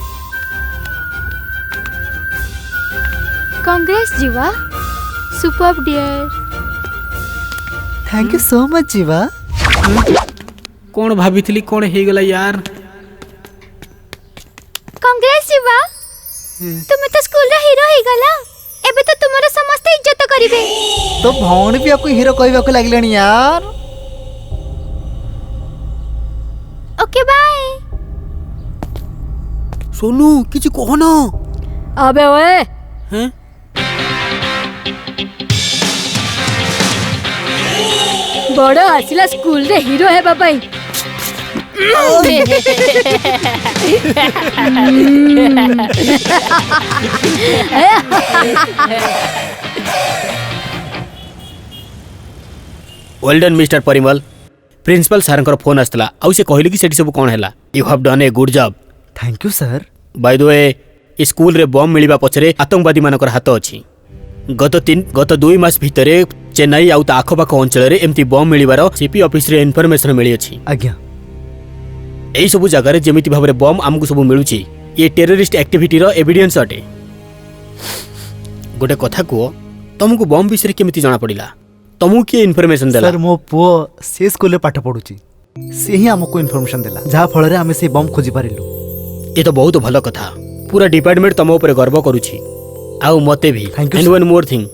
Congrats Jiva, superb dear. Thank you so much Jiva. कौन भाभी कौन हो गला यार? कांग्रेस जीवा, तुम तो स्कूल रे हीरो ही गला। एबे तो तुमरे समस्त इज्जत करिवे। तो भौणी भी आपको हीरो कहबा को लागलेनी यार। Okay bye. सोनू किछ कहो ना। अबे ओए, हैं? बड़ा आसिला स्कूल रे हीरो है Babai. Well done mister Parimal. Principal sir phone आसला आउ से कहले कि सेठी सब कोन हैला। You have done a good job. Thank you sir. By the way ए स्कूल रे बम मिलिबा पछरे आतंकवादी मानकर हाथ अछि। गत 2 मास भितरे चेन्नई आउ ता आखपाख अंचल रे एमती बम मिलिबार सीपी ऑफिस रे इन्फॉर्मेशन मिली अछि। आज्ञा एई सब जगह रे जेमिति भाबरे बम आमको सब मिलुछि ये टेररिस्ट एक्टिविटी रो एविडेंस अटे। गोटे कथा को तुमको बम विषय केमिति जाना पड़िला? तुमको किए इन्फॉर्मेशन देला? सर मो पुओ से स्कूल रे पाठ पढुछि, से ही हमको इन्फॉर्मेशन देला, जहा फल रे हमें से बम खोजि पारिलु। ये तो बहुत भलो कथा। पूरा डिपार्टमेंट तुम ऊपर गर्व करूछि आउ मते भी। एंड वन मोर थिंग,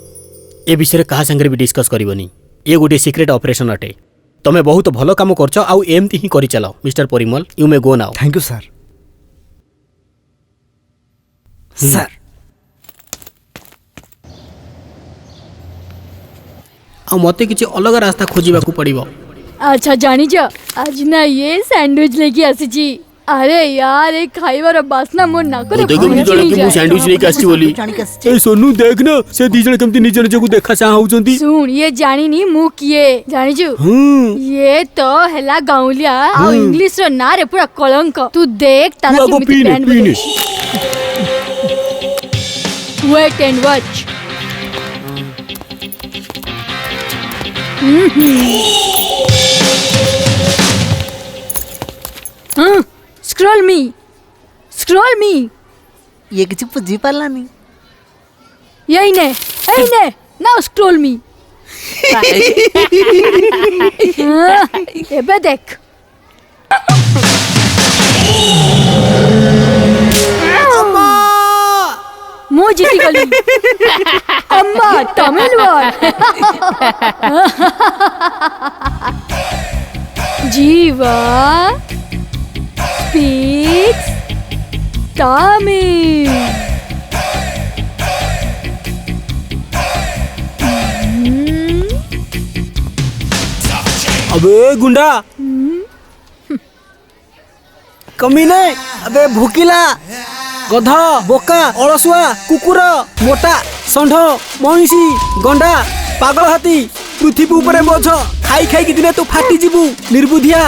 ए विषय कहा संगे भी डिस्कस करबनी। ये गोटे सीक्रेट ऑपरेशन अटे। तमे बहुत भलो काम करछ आउ एमती ही करि चलाओ। Mister Parimal you may go now. Thank you sir. Sir आ मते किछि अलग रास्ता खोजिबा को पड़िबो। अच्छा जानी जा, आज ना ये सैंडविच लेके आसी छी। अरे यार एक खाइबार बासना मोर ना करे। देखो कि मु सैंडविच लेके आसी बोली। ए सोनू देख ना से दी जण केमती निज निज को देखा चा होउचंती। सुन ये जानी नी मु किए जानी छु। ये तो हैला गाउलिया आ इंग्लिश रो ना रे पूरा कलंक। तू देख तारा केमती band. Wait and watch. Scroll me. ये किछि बुझी पालानी। यही ने नाउ स्क्रॉल मी। एबे देख। मु जीती गली। अम्मा तमिल वर्ड। जीवा speaks Tamil. अबे गुंडा कमीने, अबे भूकिला, गधा, बोका, अलसुआ, कुकुर, मोटा, षंढ, महिषी, गंडा, पागल हाथी, पृथ्वी ऊपर बोझ खाई खाई कि दिने तू फाटी जीवु। निर्बुधिया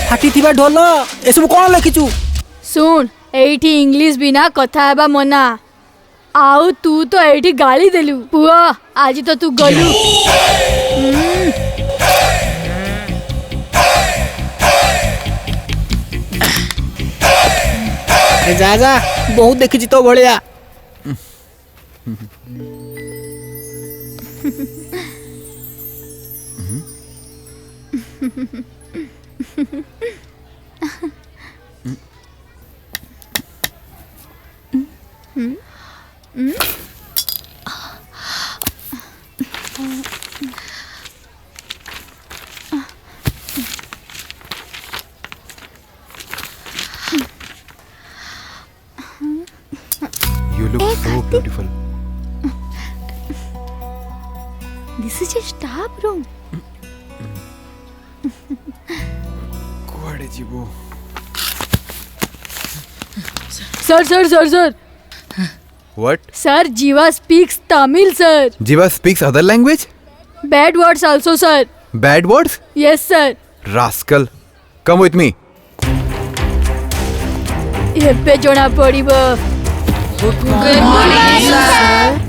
फाटी थिबा ढोल ए सब कोन लिखिचु? सुन एठी इंग्लिश बिना कथा हेबा मना। आउ तू तो एठी गाली देलु। पुआ आज तो तू गलु। जा जा बहुत देखिछि तो भलिया। You look so beautiful. This is your staff room. କୁଆଡ଼େ ଯିବୁ? Sir. What? Sir, Jiva speaks Tamil, sir. Jiva speaks other language? Bad words also, sir. Bad words? Yes, sir. Rascal. Come with me. ଏବେ ଜଣା ପଡ଼ିବ। Good morning, sir.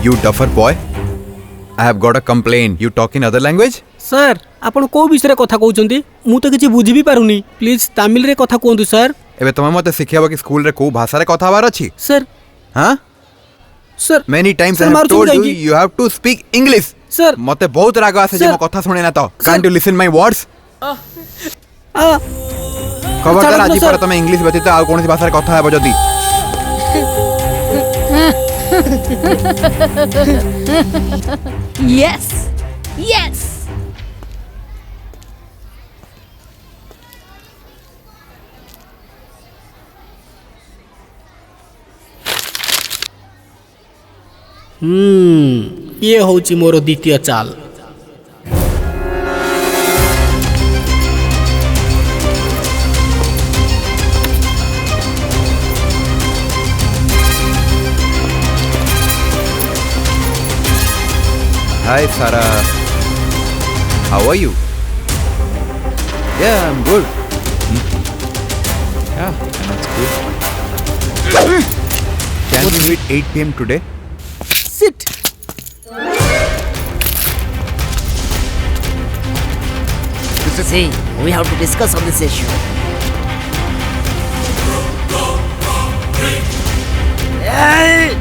You duffer boy. I have got a complaint. You talk in other language? Sir ଆପଣ କୋଉ ବିଷୟରେ କଥା କହୁଛନ୍ତି ମୁଁ ତ କିଛି ବୁଝି ବି ପାରୁନି ପ୍ଲିଜ୍ ତାମିଲରେ କଥା କୁହନ୍ତୁ ସାର୍। ଏବେ ତମେ ମତେ ଶିଖେଇବ କି ସ୍କୁଲରେ କୋଉ ଭାଷାରେ କଥା ହବାର ଅଛି? ସାର୍ ହାଁ? Sir Many times Sir, I have ମାରୁଛନ୍ତି told you କାହିଁକି? you have to speak English. Sir ମତେ ବହୁତ ରାଗ ଆସେ ଯେ Sir. ମୋ କଥା ଶୁଣେ ନା ତ। Sir. Can't you listen my words? ଖବରଦାର ଚାଲନ୍ତୁ, ଆଜି sir. ପରେ ତମେ ଇଂଲିଶ ବ୍ୟତୀତ ଆଉ କୌଣସି ଭାଷାରେ କଥା ହେବ ଯଦି। Yes. ଇଏ ହେଉଛି ମୋର ଦ୍ୱିତୀୟ ଚାଲ। Hi Sarah. How are you? Yeah, I'm good. Yeah, that's good. Can we meet 8 p.m. today? Sit. See, we have to discuss on this issue. Hey!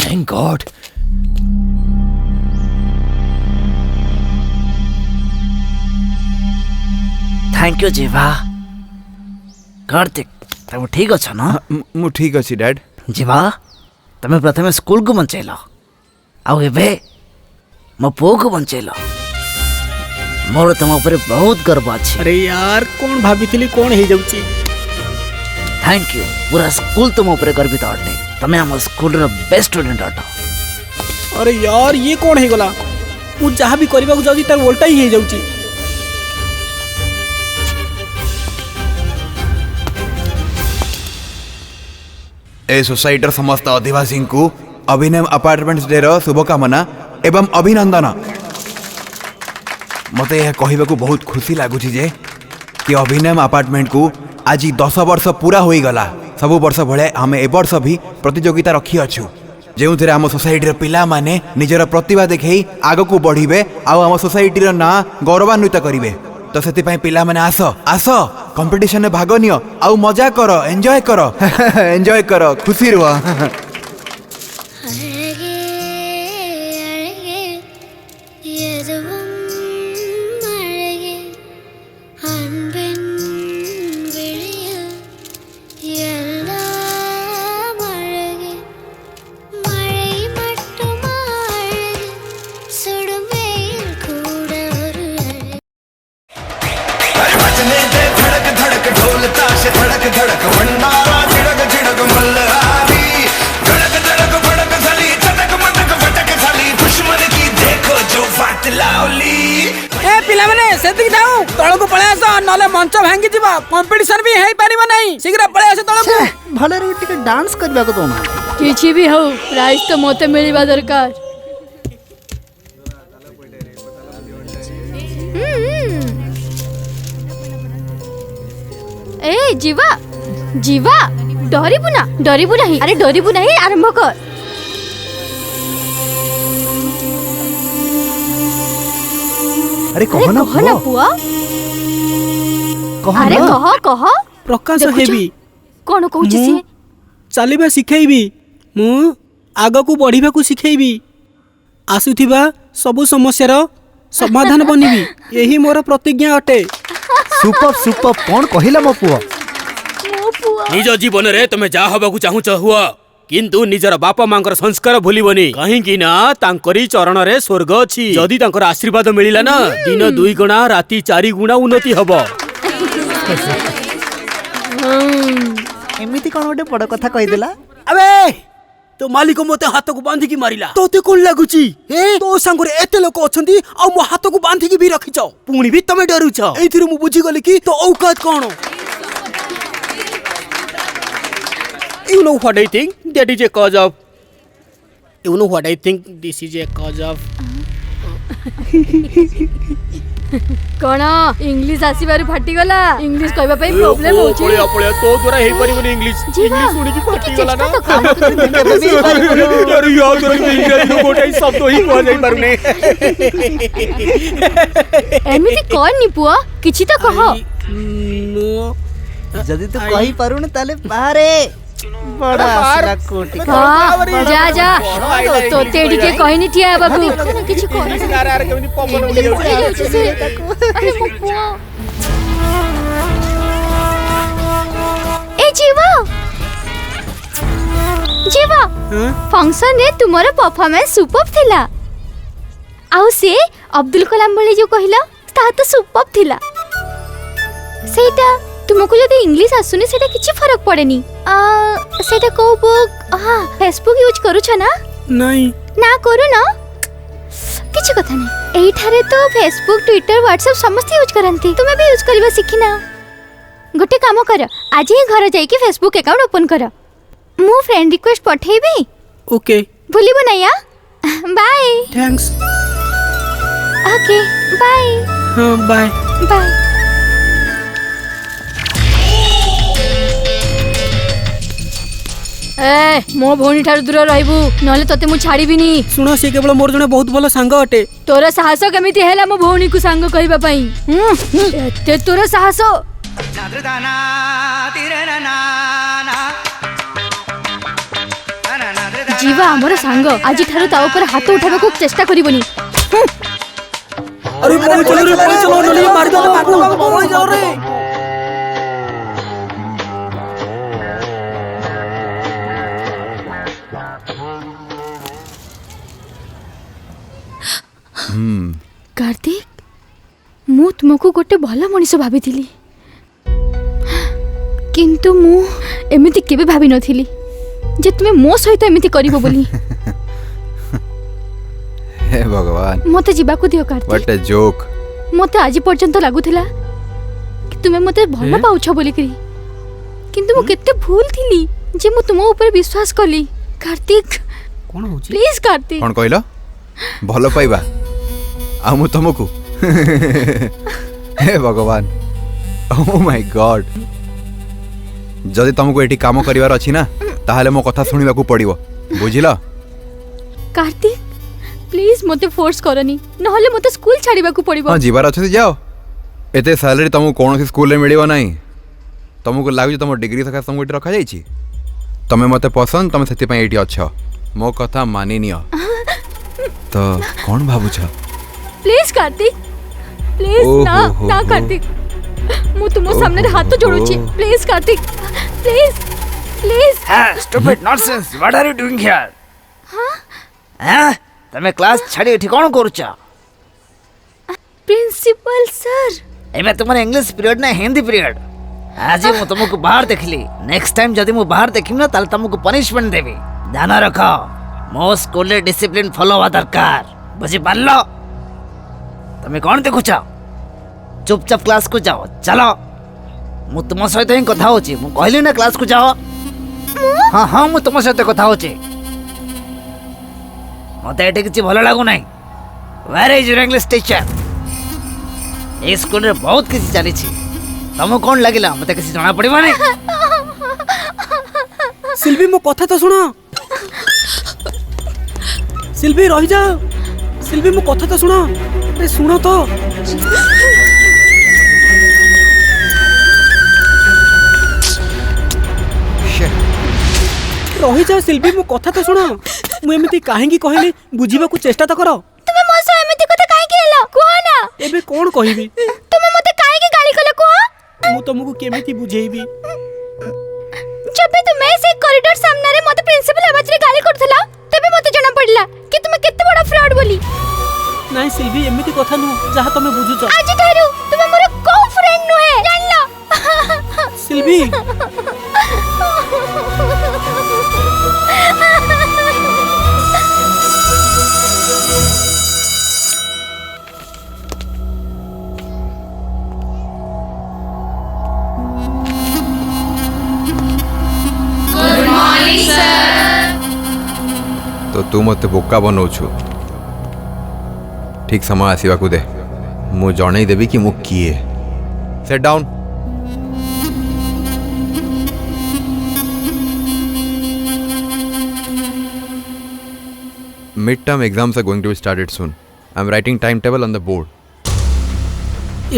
Thank God. Thank you, Jiva. Kartik तमे ठीक अछ न? ମୁଁ ଠିକ ଅଛି dad. जीवा तमे प्रथमे स्कूल को बंचेल आउ एबे मो पुओ को बंचेल मोर तुम ऊपर बहुत गर्व अछि। अरे यार कौन भाभी कौन हो जाऊँ। थैंक यू पूरा स्कूल तुम ऊपर गर्वित अटे तमे हम स्कूल रो बेस्ट स्टूडेंट अट। अरे यार ये कौन हो गला मु जहाँ भी करबा को जाउची तार उल्टा ही हो जाऊँ। ए सोसाइटर समस्त अधिवासी को अभिनव अपार्टमेंट्स डे रो शुभकामना एवं अभिनंदन। मते यह कहबा बहुत खुशी लगुच जे कि अभिनव अपार्टमेंट को आज 10 वर्ष पूरा हो गला। सब वर्ष भले आम ए वर्ष भी प्रतियोगिता रखी अच्छु जो आम सोसाइटी पिला माने निजर प्रतिभा देखई आग को बढ़िबे आम सोसाइटी ना गौरवान्वित करिवे। तो से पिला माने आस आस कंपटीशन में भाग नियो आउ मजा करो एंजॉय करो एंजॉय करो खुशी रुह। तलक पलि आस ना मंच भांगी कंपटीशन भी हो पार ना शीघ्र पलि आस तलक भले टिके डांस करबा को दोना किछि भी हो प्राइज तो मते मिलवा दरकार। ए जीवा जीवा डरिबु नहीं अरे डरिबु नहीं आरंभ कर अरे कह ना पुआ अरे कह प्रकाश देखुଛ? हेबी कौन कहूची ମୁଁ सी ଚାଲିବା ଶିଖେଇବି ମୁଁ ଆଗକୁ ବଢିବାକୁ ଶିଖେଇବି ଆସୁଥିବା ସବୁ ସମସ୍ୟାର ସମାଧାନ ବନିବି ଏହି ମୋର ପ୍ରତିଜ୍ଞା ଅଟେ सुपर सुपर कौन कहिला मो पुआ निज जीवन रे तुमे जा हबाकू चाहूच हुआ किंतु निजर बापा मांकर संस्कार भूलिबनी कहीं ना तांकरी चरण रे स्वर्ग अछि जदि तांकर आशीर्वाद मिलिला ना दिन 2 गुणा राति 4 गुणा उन्नति हबो एमिति कौन गोटे बड़ कथा कहि देला अबे तो मालिक मते हाथ को बांधी की मारिला तोते कोन लागुची तो संगरे एते लोक अछंती आ मो हाथ को बांधी की भी रखिछ पुणी भी तमे डरुछ एथिरे मु बुझी गली कि तो औकात कोन You know what I think? That is a cause of. You know what I think? This is a cause of. कौन इंग्लिश आसीबार फाटी गला इंग्लिश कहबा पई प्रॉब्लम होची पळिया पळिया तो द्वारा हे परिबनी इंग्लिश इंग्लिश सुनी की फाटी गला ना यार याद रख इंग्लिश नो गोटाई शब्द ही कह जाई पारुने एमिति कोन नि पुआ किछि त कह नो जदी तू कहि पारुन ताले बाहरे बड़ा आसला कोटी जा जा तो तेडी के कहनी ठिया बाबू किछि कर यार केमनी पवन उड़ी अरे मो पुआ ए जीवा जीवा फंक्शन रे तुमरो परफॉर्मेंस सुपर थिला आउ से अब्दुल कलाम बोले जो कहिला ता तो सुपर थिला सेटा तुमको यदि इंग्लिश आसुनी सेटा किछि फरक पड़ेनी सेटा को बुक हां फेसबुक यूज करू छ ना नहीं ना करू ना किछि कथा नहीं एई थारे तो फेसबुक ट्विटर व्हाट्सएप समस्त यूज करंती तुमे भी यूज करबा सिखिना गोटे काम कर आज ही घर जाई के फेसबुक अकाउंट ओपन कर मु फ्रेंड रिक्वेस्ट पठेबी ओके भूलिबो नया बाय थैंक्स ओके बाय हां बाय बाय ए मो भौणी ठार दूर रहबू नले तते मु छाड़ीबिनी सुनो से केवल मोर जने बहुत भलो सांग अटे तोर साहस केमिति हैला मो भौणी को सांग कहबा पई एते तोर साहस जीवा हमर सांग आज ठार ता ऊपर हाथ उठाबा को चेष्टा करिबनी अरे चलो नली मार दो पळो जाओ रे कार्तिक मु तुमको गोटे भल मनीष भाभी किंतु मु एमिति केबे भाभी नथिली जे तुमे मो सहित एमिति करिवो बोली हे भगवान मते जीवा को दियो कार्तिक व्हाट अ जोक मते आज पर्यंत लागुथिला कि तुमे मते भल पाउछ बोली करी किंतु मु केते भूल थिली जे मु तुम ऊपर विश्वास कली कार्तिक कोन होची प्लीज कार्तिक कोन कहलो भलो पाइबा आ मु तुमको हे भगवान ओ माय गॉड जदि तुमको एठी काम करिवार अछि ना ताहाले मो कथा सुनिबा को पड़िबो बुझिला कार्तिक प्लीज मते फोर्स करनी नहले मते स्कूल छाड़ीबा को पड़िबो हां जीवार अछि जाओ एते सैलरी तुमको कोनोसी स्कूल रे मिलिबो नाही तुमको लागु तुम डिग्री सका तुमको एठी रखा जाईछि तमे मते पसंद तमे सेति पई एठी अछ मो कथा मानि नियो तो कौन भाबु छ प्लीज कार्तिक प्लीज ना कार्तिक मु तुमो सामने हाथ जोड़ू छी please Kartik please please stupid nonsense what are you doing here हां तमे क्लास छाड़ी एठी कोन करूछ प्रिंसिपल सर एमे तुम्हारे इंग्लिश पीरियड ना हिंदी पीरियड आज मु तुमको बाहर देखली नेक्स्ट टाइम जदी मु बाहर देखिम ना ताल तुमको पनिशमेंट देबी ध्यान रखो मो स्कूल रे डिसिप्लिन फॉलो हुआ दरकार बुझी पारलो तमे कौन देखुछ चुपचाप क्लास को जाओ चलो मु तुम सहित ही कथा होची मु कहली ना क्लास को जाओ हां हां मु तुम सहित कथा होची मते एटे किछि भलो लागु नाही where is your English teacher ए स्कूल रे बहुत किछि चली छी तुमको कौन लगिला मते किसी जाना पड़िबानी सिल्वी मो कथा तो सुनो सिल्वी रही जा सिल्वी मो कथा तो सुनो अरे सुनो तो रही जा सिल्वी मो कथा तो सुनो मु एमिति काहेकी कहली बुझीबा को चेष्टा तो करो तुमे मो सो एमिति कथा काहेकी हेलो कुह ना एबे कोन कहिबी तुमे मते काहेकी गाली कले कुह मु तुमको केमिति बुझेइबी जब भी तुमे से कॉरिडोर सामने रे मते प्रिंसिपल आवाज रे गाली करथला तबे मते जणा पड़ला कि तुमे केते बड़ा फ्रॉड बोली नाही सिल्वी एमिति कथा नु जहा तुमे बुझुछ आज थारु तुमे मोर को फ्रेंड नु है जानलो सिल्वी तो तू मत बोका बनौछु ठीक समय आसवा को दे मु जणई देबी कि मु किए set down midterm exams are going to be started soon. I'm writing timetable on the board.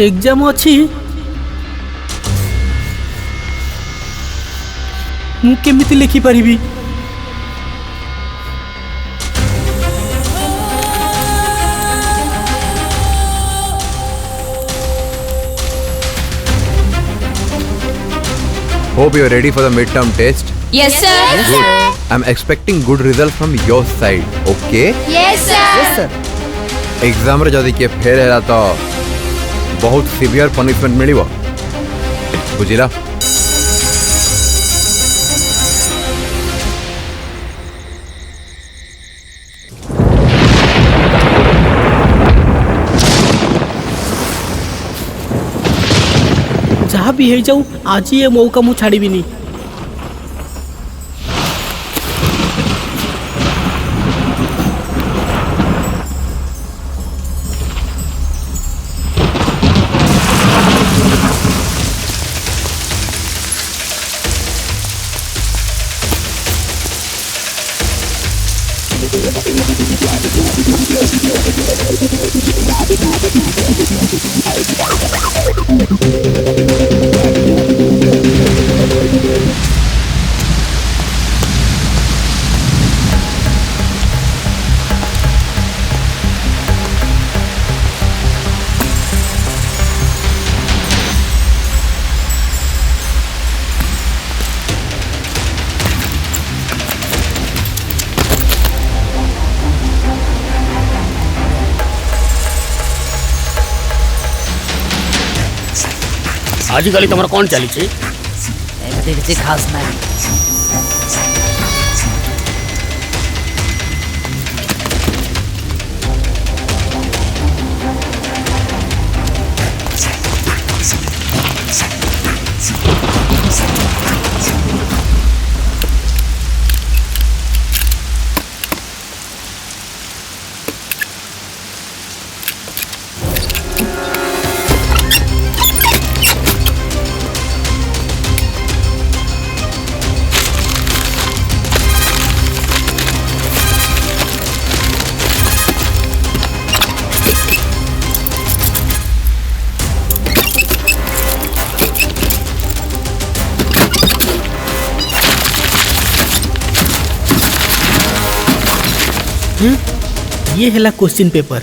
Exam अछि मु केमिति लिखि परिबी Hope you're ready for the midterm test. Yes, sir. Yes, Good. sir. I'm expecting good results from your side. Okay? Yes, sir. Yes, sir. Exam रे जदि के fail हैला तो बहुत सिवियर पनिशमेंट मिलिबो बुझिला जहाँ भी है जाऊ आज ही ये मौका मु छाड़ीबिनी आजिकल तुम कौन चली किसी खास नहीं ये है क्वेश्चन पेपर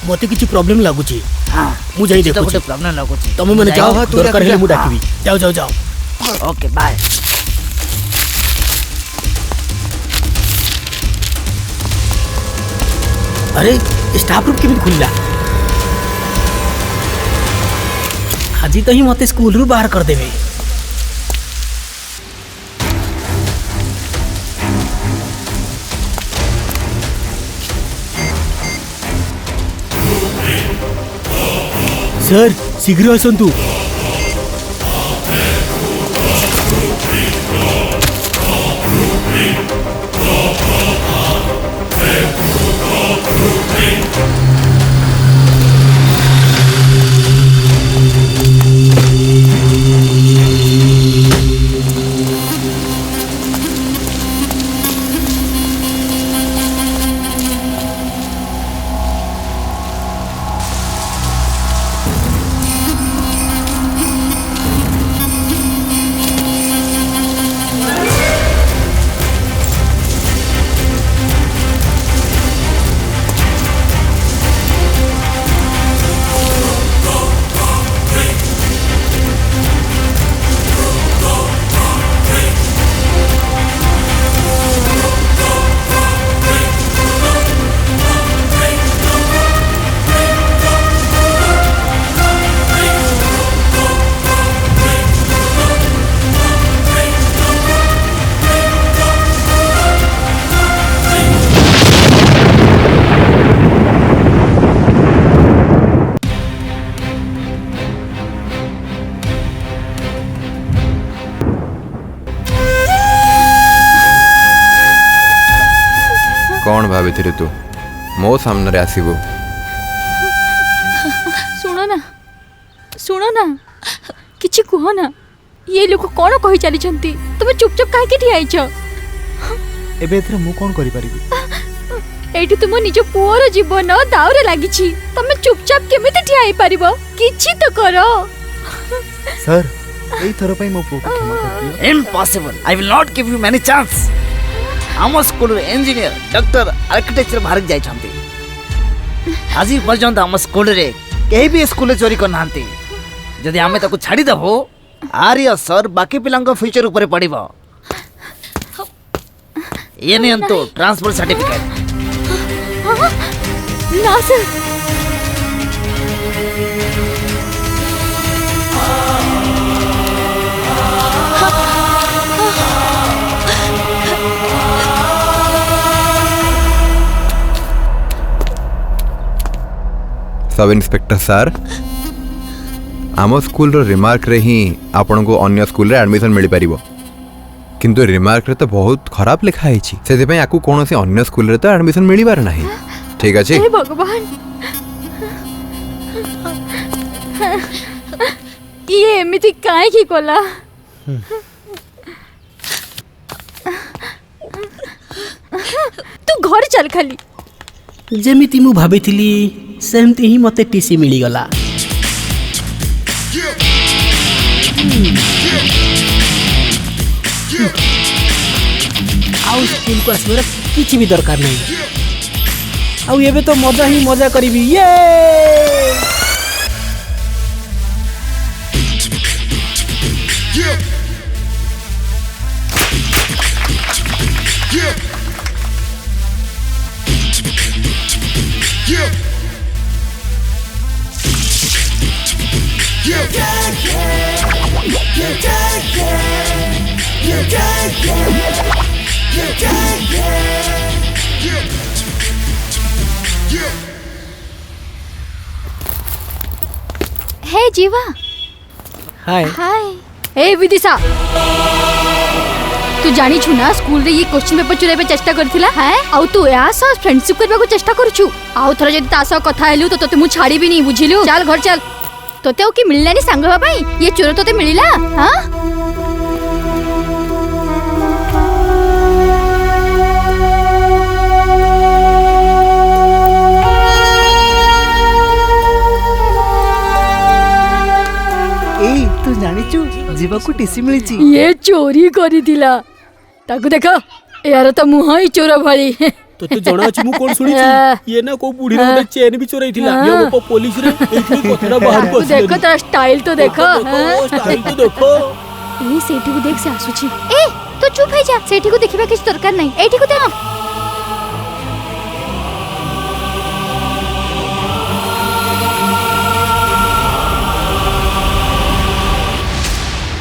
मते किछि प्रॉब्लम लागुची हां मु जाई देखु छी प्रॉब्लम लागुची तमे माने जाओ दरकार हेले मु डाकिबी जाओ जाओ जाओ ओके बाय अरे स्टाफ रूम केमिति खुलला आज तो ही मते स्कूल रु बाहर कर देबे सर शीघ्र आसतु। कौन भाभी तू मो सामने आसबू? शुण ना किछि कह ना। ये लोग कौन कही चली तुम चुपचाप कहीं ठियाइछ? एबे एथरे मु कोन करि परिबी? एठी तुम निज पुअर जीवन दाउरे लागिछि, तुम चुपचाप केमिति ठियाई परिबो? किछि तो करो। सर एई थरो पई मो पो क्षमा कर दियो। Impossible, I will not give you many chance. आम स्कूल इंजीनियर डॉक्टर आर्किटेक्चर बाहर जाइछंती। आज पर्यंत आम स्कूल रे केही भी स्कूल चोरी करना। जदि आमे ताको छाड़ी दबो आर्य सर बाकी पिलांको फ्यूचर ऊपर पड़िबो। ये नियंतो ट्रांसफर सर्टिफिकेट। ना सर। सब इंस्पेक्टर सर, आम स्कूल रिमार्क रे ही आपन को अन्य स्कूल रे एडमिशन मिल पारिबो, किंतु रिमार्क रे तो बहुत खराब लिखा है छी। सेति पई आकु कोनोसी अन्य स्कूल रे तो एडमिशन मिली बार नाही। ठीक अछि? हे भगवान, ये एमिति काहे की कोला? तू घर चल खाली। जेमिति मु भाबिथिली सेमती ही मते टीसी मिली गला। आउ स्कूल को आसबार किछि भी दरकार नहीं। आउ एबे तो मजा ही मजा करिबी। ये हे जीवा। हाय हाय। ए विदिशा, तू जानी छु ना स्कूल रे ये क्वेश्चन पेपर चुराइबे चेष्टा करथिला है। आउ तू या सा फ्रेंडशिप करबा को चेष्टा करूछु। आउ थरा जदी तासा कथा हेलु तो तते मु छाड़ी भी नहीं, बुझिलु? चल घर चल। तोते ओ की मिललानी सांग हबा पई ये चोर तोते मिलिला? हां तू जानिचु जीवा को टीसी मिलिची। ये चोरी करी दिला। ताकू देखो यार तो मुह ही चोर भली। तो तू जणा अछि मु कोन सुनिछि? ये ना को बुढी रे चेन भी चोराई थिला। ये को पुलिस रे एथि कथरा बाहर को देखो तेरा स्टाइल तो देखो। स्टाइल तो देखो। ए सेठी को देख से आसुछि। ए तो चुप हे जा, सेठी को देखिबा किछ दरकार नहीं। एठी को देख।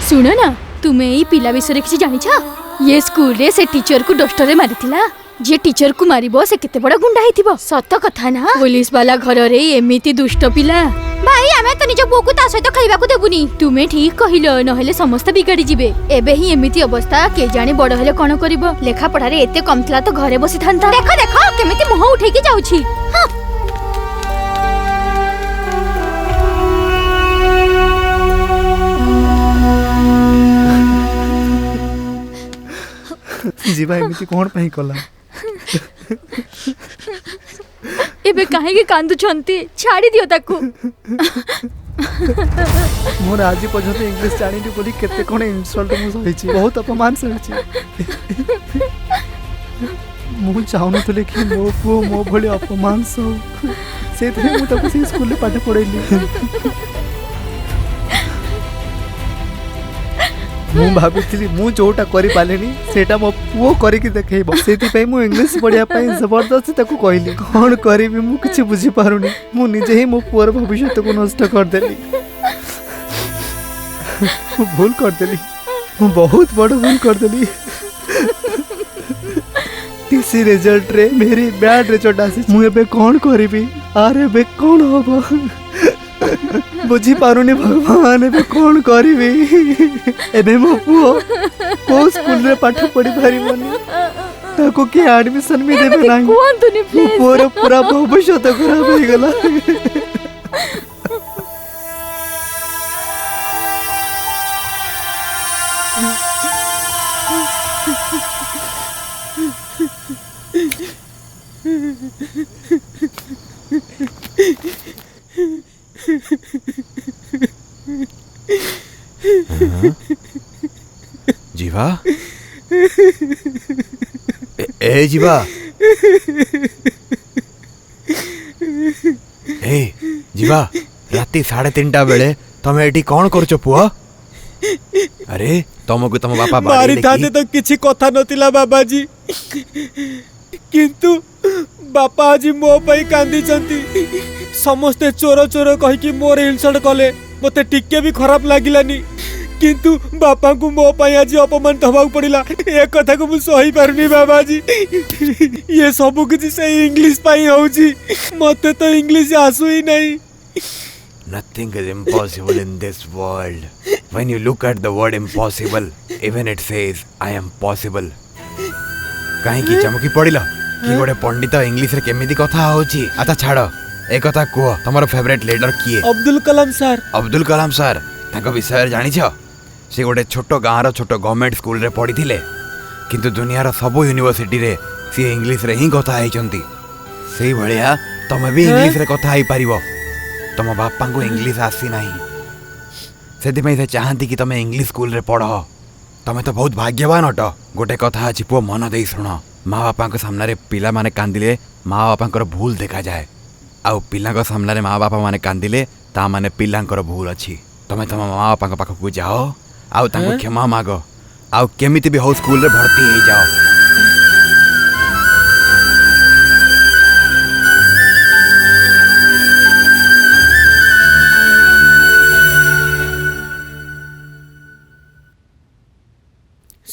सुनो ना, तुम्हें ई पिला विषय किसी जानी छा? ये स्कूल रे से टीचर को डस्टर रे मारिथिला। जे टीचर को मारिबो से केते बड़ा गुंडा हेतिबो। सत कथा ना? पुलिस वाला घर रे एमिति दुष्ट पिला भाई आमे तो निज पुओ को ता सहित खेलिबा को देबुनी तुमे ठीक कहिलो नहले समस्त बिगाड़ी जिबे एबे ही एमिति अवस्था के जाने बड़ हेले कोन करिवो लेखा पढ़ा रे एते कम थला तो घरे बसी थांता देखो देखो केमिति मुह उठे के जाउछि हां जीवा एमिति कोन पई कला एबे काहे के कांदु छंती छाड़ी दियो ताकू मोर आज पर्यंत इंग्लिश जानिनी बोली केते कोन इंसल्ट मु सहिछि बहुत अपमान सहिछि मु चाहनथले कि मो पुओ मो भली अपमान सो सेथे मु ताको से स्कूल ले पाठ पढैली मु भाबिथिली मु जोटा करि पालेनी सेटा मो पुओ करि कि देखैबो सेति पई मु इंग्लिश पढिया पई जबरदस्ती ताको कहली कोन करिबी मु किछ बुझी पारुनी मु निजे ही मो पुओर भविष्य को नष्ट कर देली मु भूल कर देली मु बहुत बड़ भूल कर देली टीसी रिजल्ट रे मेरी बैड रिजल्ट आसी मु एबे कोन करिबी आरे एबे कोन होबो बुझी पारुनी भगवान एबे कोन करिबी एबे मो पुओ को स्कूल रे पाठ पढी पारिबनी ताको के एडमिशन में देबे नाही कोन तुनी प्लीज पूरा भविष्य तो खराब हो गेला जीवा ए जीवा ए जीवा राति 3:30 बेले तमे एटी कोन करछो पुआ अरे तुमको तुम बापा मारी थाते तो किछि कथा नतिला बाबाजी किंतु बापा आज मो पई कांदी चंती समस्ते चोर चोर कहि कि मोर इनसल्ट कले मते टिके भी खराब लागिलानी किंतु बापा को मो पई आज अपमान दबाउ पड़िला ए कथा को मु सही परनी बाबाजी ये सब किछि से इंग्लिश पई होउची मते तो इंग्लिश आसु ही नहीं Nothing is impossible in this world. When you look at the word impossible, even it says, I am possible. कहीं की चमकी पड़िला कि गोटे पंडित इंग्लिश रे केमिति कथा होची अच्छा छाड़ ए कथा कुह तमरो फेवरेट लीडर किए अब्दुल कलाम सर अब्दुल कलाम सर ताको विषय जानि छ से गोटे छोटो गाँव छोट गवर्नमेंट स्कूल रे पढ़ी थिले किंतु दुनियार सब यूनिवर्सिटी रे सी इंग्लिश रे ही कथा हेचंती सेही भलिया तमे भी इंग्लिश रे कथा हेई पारिबो तुम बापा को इंग्लिश आसी नहीं से चाहती कि तुम इंग्लिश स्कूल रे पढ़ तुम तो बहुत भाग्यवान अट गोटे कथा अच्छी पुओ मन दे शुण माँ बापा सामने पिला माने कांदिले माँ बापा भूल देखा जाए आउ पिला सामने माँ बापा माने कांदिले ता माने पिलांकर भूल अच्छी तुम तुम माँ बापा पाखक जाओ आउ तांको क्षमा माग आउ केमिति भी हो स्कूल रे भर्ती हो जाओ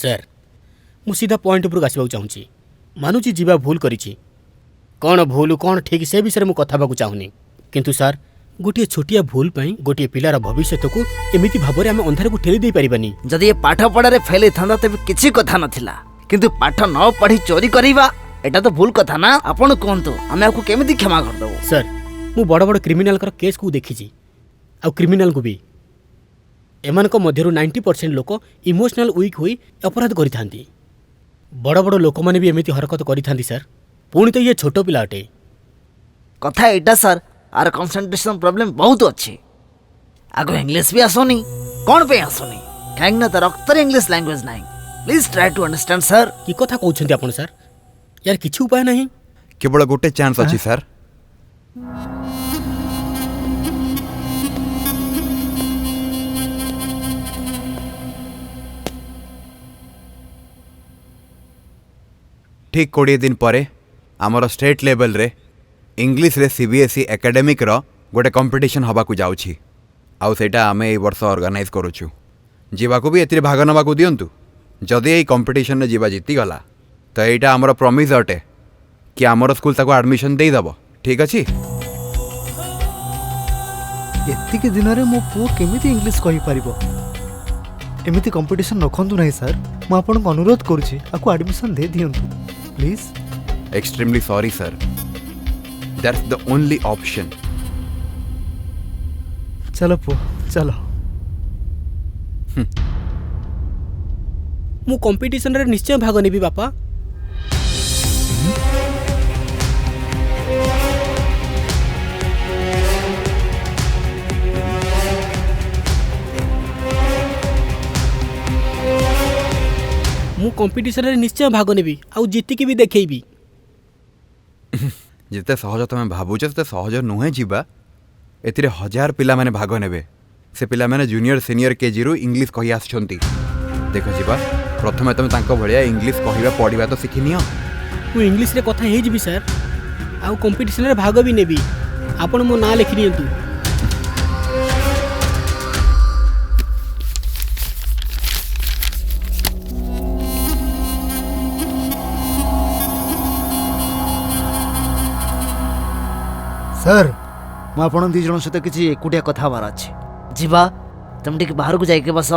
सर मु सीधा पॉइंट पर आसवा चाहूँगी मानुची जीवा भूल करिछि कौन भूल कौन ठीक से विषय में कथा चाहूनी किंतु सर गोटे छोटिया भूल पाई गोटे पिलार भविष्य को एमिति भाबरे आमे अंधार को ठेली दे परिबानी जदि ये पाठ पढ़ारे फेल थांदा तबे किछि कथा नथिला किंतु पाठ न पढ़ी चोरी करिबा एटा तो भूल कथा ना आपण कोंतो आमे आपको केमिति क्षमा कर दबो सर मु बड़ बड़ क्रिमिनल कर केस को देखिछि आ क्रिमिनल को भी एमान को मध्यरु 90% लोक इमोशनल वीक होई अपराध करि थांती बड़ बड़ लोक माने भी एमिति हरकत करि थांती सर पुणी तो ये छोटो पिला अटे कथा एटा सर आर कंसंट्रेशन प्रॉब्लम बहुत अच्छे आगो इंग्लिश भी आसोनी कौन पे आसोनी काहे ना त रक्तर इंग्लिश लैंग्वेज नाही please try to understand sir की कथा कहउछन्ती आपण सर यार किछु उपाय नहीं केवल गोटे चांस अछि सर ठीक 20 दिन पर आमर स्टेट लेवल रे इंग्लिश रे सीबीएसई एकेडमिक रो गोटे कंपटीशन हवा को जाउछि आउ सेटा आमे ए वर्ष ऑर्गेनाइज करूछु जीवा को भी एतिरे भाग नबा को दियंतु जदि ए कंपटीशन रे जीवा जीति गला तो एटा आमर प्रॉमिस अटे कि आमर स्कूल ताको एडमिशन देई दबो ठीक अछि एतिक दिन में मो पु केमिति इंग्लिश कहि पारिबो एमिति कंपटीशन रखंतु नहीं सर मु आपन को अनुरोध करूची आकु एडमिशन दे दियंतु please extremely sorry sir that's the only option चलो पु चलो मु कंपटीशन रे निश्चय भाग नेबी बापा मु कंपटीशन रे निश्चय भाग नेबी आउ जीतिकी भी देखैबी जिते सहज तुम भावुच से सहज नुहे जीवा एथिरे 1000 पिला माने भाग नेबे से पिला माने जूनियर सीनियर केजी रु इंग्लिश कहि आछंती देख जीवा प्रथमे तुम तांको भलिया इंग्लिश कहिबा पढिबा तो सिखिनियो मु इंग्लिश रे कथा हे जीबी सर आउ कंपटीशन रे भाग भी नेबी आपण मो ना लिखि नियंतु सर मु आपण दी जन सहित किछि एकुटिया कथा बार अछि जीवा तुम टिक बाहर को जाइके बस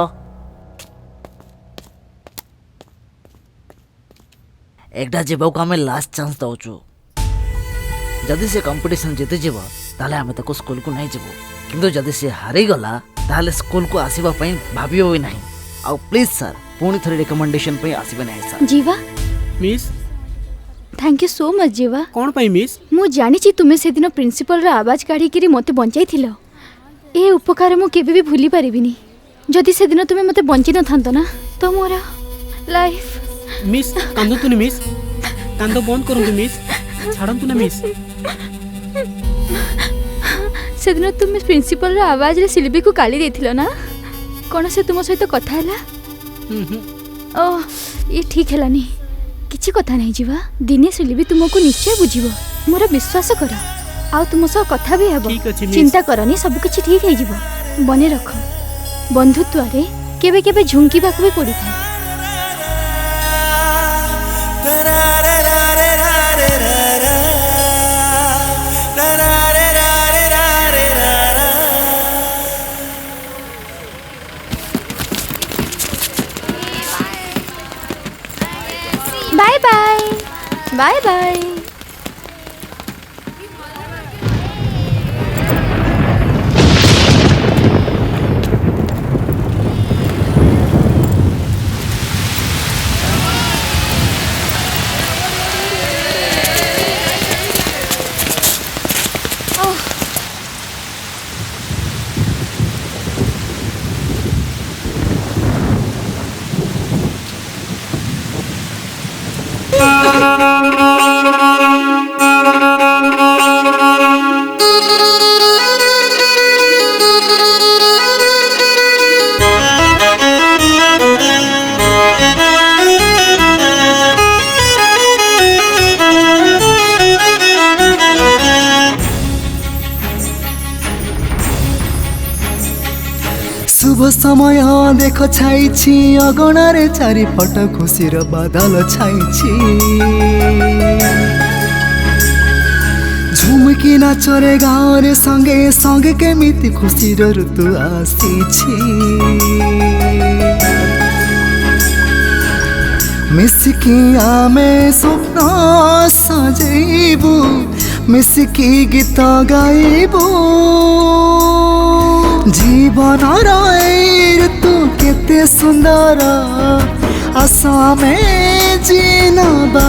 एकटा जीवा को हमें लास्ट चांस दउछु जदि से कंपटीशन जीते जीव ताले हमें ताको स्कूल को नहीं जीवो किंतु जदि से हारि गला ताले स्कूल को आसीबा पई भाबियो भी नहीं आ प्लीज सर पुणी थरे रिकमेंडेशन पई आसीबे नहीं सर जीवा miss thank you so much Jiva कौन पाई मिस मु जानी छी तुमे से दिन प्रिंसिपल रा आवाज काढी किरी मते बंचाई थिलो ए उपकार मु केबे भी भूली परिबिनी जदि से दिन तुमे मते बंची न थांतो ना तो मोरा लाइफ मिस कांदतुनी मिस कांदो बंद करंतु मिस छाड़ंतु ना मिस से दिन तुमे प्रिंसिपल रा आवाज रे सिल्वी को काली देथिलो ना कोन से तुम सहित कथा हला ओ ये ठीक हलानी किछि कथा नहीं जीवा दिने सिल्वी तुमको निश्चय बुझिबो मोर विश्वास कर आ तुम सह कथा भी हेबो चिंता करनी सब किछि ठीक हे जीवो बने रख बंधुत्व रे केबे केबे झुंकीबा को भी पड़ी था बाय बाय बाय बाय शुभ समय देख छाइछि अगणारे चारिपट खुशीर बादल छाइछि झुमकी नाचरे गाँव संगे संगे केमिति खुशीर ऋतु आसीछि मिसिकी आमे स्वप्न सजेबु मिसिकी गीत गाइबु जीवन ऋतु केते सुंदर आसामे जीनबा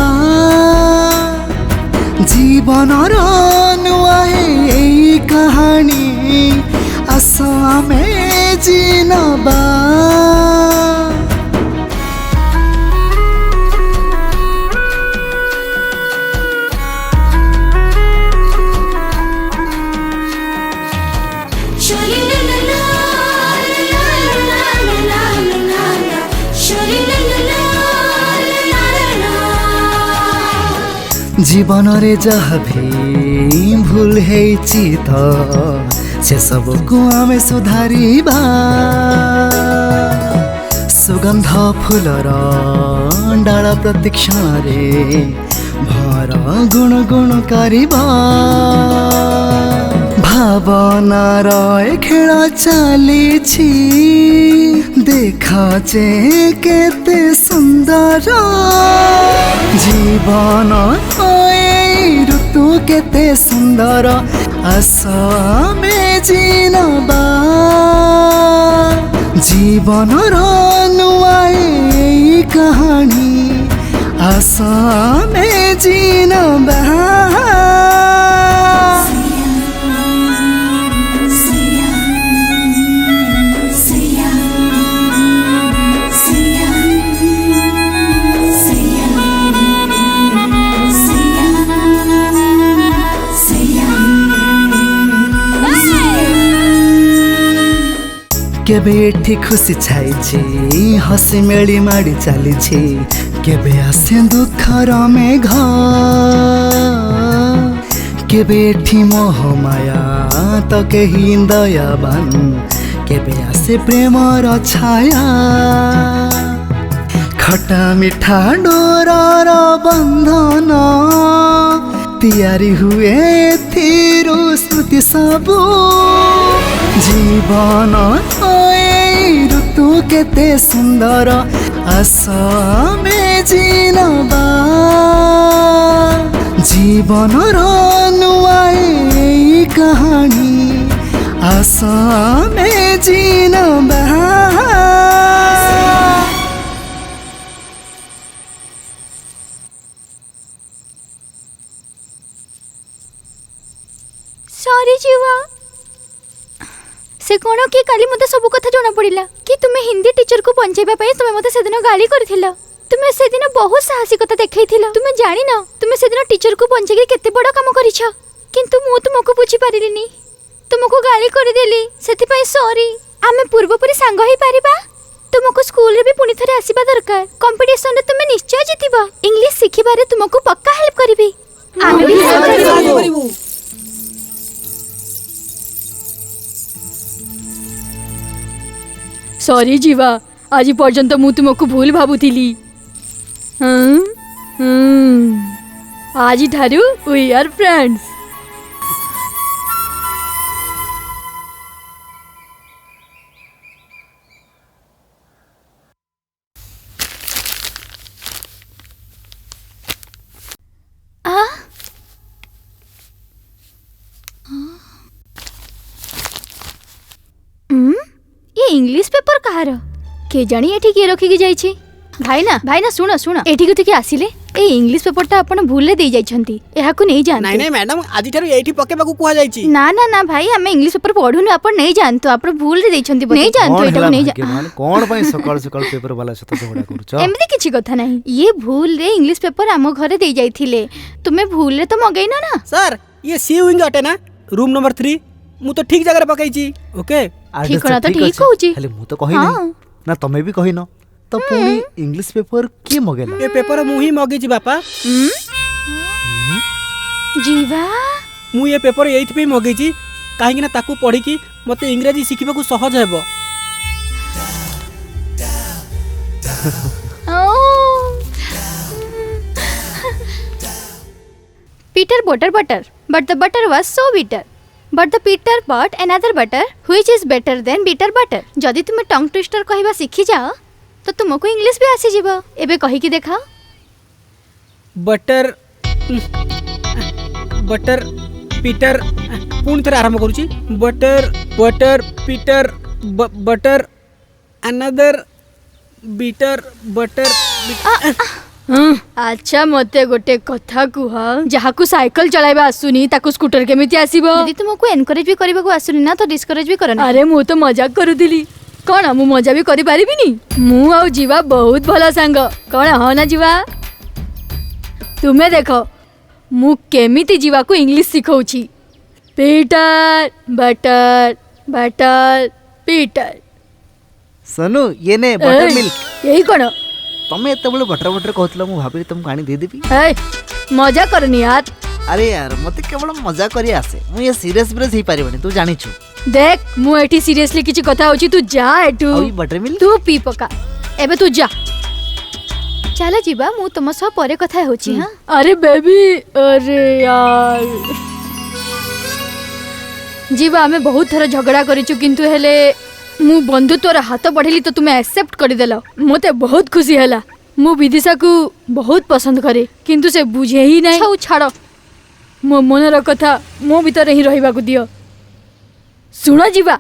जीवन नुआए कहानी आसामे जीनबा जीवन रे जहाँ भी भूल है चिता से सब को आमे सुधारिबा सुगंध फूलर डाल प्रतीक्षण रे भर गुण गुण करिबा भावनार खेल चली देखा जे केते सुंदर जीवन ऋतु केते सुंदर आसामे जिनबा जीवन नुआई कहानी आसामे जिनबा केबे एठी खुशी छाइछे हसी मेली माड़ी चलीछे केबे आसे दुखर मेघ केबे एठी मोह माया तो केही दयावान केबे आसे प्रेमर छाया खटा मिठा डोरर बंधन तैयारी हुए थिरु स्मृति सबू जीवन ऋतु केते सुंदर आसामे जिनबा जीवन नुआई कहानी आसामे जिनबा सॉरी जीवा से कोण कि काली मते सब कथा जणा पड़िला कि तुमे हिंदी टीचर को बंचेबा पई तुमे मते सेदिन गाली करथिला तुमे सेदिन बहुत साहसिकता देखैथिला तुमे जानि न तुमे सेदिन टीचर को बंचे के केते बड़ काम करिछ किंतु मु तुमको बुझी पारिलिनी तुमको गाली कर देली सेति पई सॉरी आमे पूर्वपरि सांग होई पारिबा तुमको स्कूल रे भी पुनी थरे आसीबा दरकार कंपटीशन रे तुमे निश्चय जीतिबा इंग्लिश सिखिबारे तुमको पक्का हेल्प करबी आमे भी हेल्प करबो सॉरी जीवा आज पर्यंत मु तुमको भूल भाबुथिली आज ठारू we are friends English paper कहार के जानी एठी के रखी के जाईछि भाई ना सुनो एठी के के आसिले ए इंग्लिश पेपरटा आपण भूल दे जाइछंती एहा को नै जानते नहीं मैडम आज ठारू एठी पकेबा को कुहा जाईछि ना भाई हमें इंग्लिश पेपर पढुनु आपण नै जानतो आपण भूल दे जाइछंती नै जानतो एटा नै माने कोन पई सकाळ सकाळ पेपर वाला सत झगड़ा करूछ एमदी किछि कथा नाही ये भूल रे इंग्लिश पेपर हम घरे दे जाइथिले तुमे भूल रे तो मगैनो ना सर ये सी विंग अटे ना रूम नंबर 3 मु तो ठीक जगह रे पकाइछि ओके ठिकाना तो ठीक होउछि खाली मु तो कहि नै ना तमे भी कहि न तो पुनी इंग्लिश पेपर के मगेला ए पेपर मु ही मगेछि बापा जीवा मु ये पेपर एइथ पे मगेछि काहे कि ना ताकू पढी कि मते इंग्लिश सिखिबा को सहज हेबो Peter butter but the butter was so bitter but the Peter bought another butter which is better than bitter butter जदि तुम टंग ट्विस्टर कहबा सीखी जाओ तो तुमको इंग्लिश भी आसी जीवो एबे कहि कि देखाओ बटर पीटर पुन थरे आरंभ करूची butter Peter butter another bitter butter अच्छा मते गोटे कथा कुह जहाकू साइकिल चलाइबा आसुनी ताकू स्कूटर केमिति आसीबो यदि तुमको एनकरेज भी करबा को आसुनी ना तो डिस्करेज भी करना अरे मु तो मजाक करूदिली कोन मु मजा भी करि पारिबिनी मु आ जीवा बहुत भला सांग कोन हो ना जीवा तुमे देखो मु केमिति जीवा को इंग्लिश सिखौची पीटर बटर पीटर सनु ये ने बटर मिल्क यही कोन तमे एते बळे बटर कहतला मु भाबी तुमको आनी दे देबी ए मजा करनी यार अरे यार मते केवल मजा करी आसे मु ये सीरियस ब्रेस ही पारिबनी तू जानि छु देख मु एठी सीरियसली किछि कथा होची तू जा एठू ओई बटर मिल्क तू पी पका एबे तू जा चला जीवा मु तुम सब परे कथा होची हां अरे बेबी अरे यार जीवा आमे बहुत थर झगड़ा करिछु किंतु हेले मु बंधुत्वर हाथ बढ़ेली तो तुम्हें एक्सेप्ट करदेल मते बहुत खुशी हैला। मु विदिशा को बहुत पसंद करे किंतु से बुझे ही नहीं। छौ छाड़ मो मनर कथा मो भीतर ही रहिबा को दियो। सुनो जीवा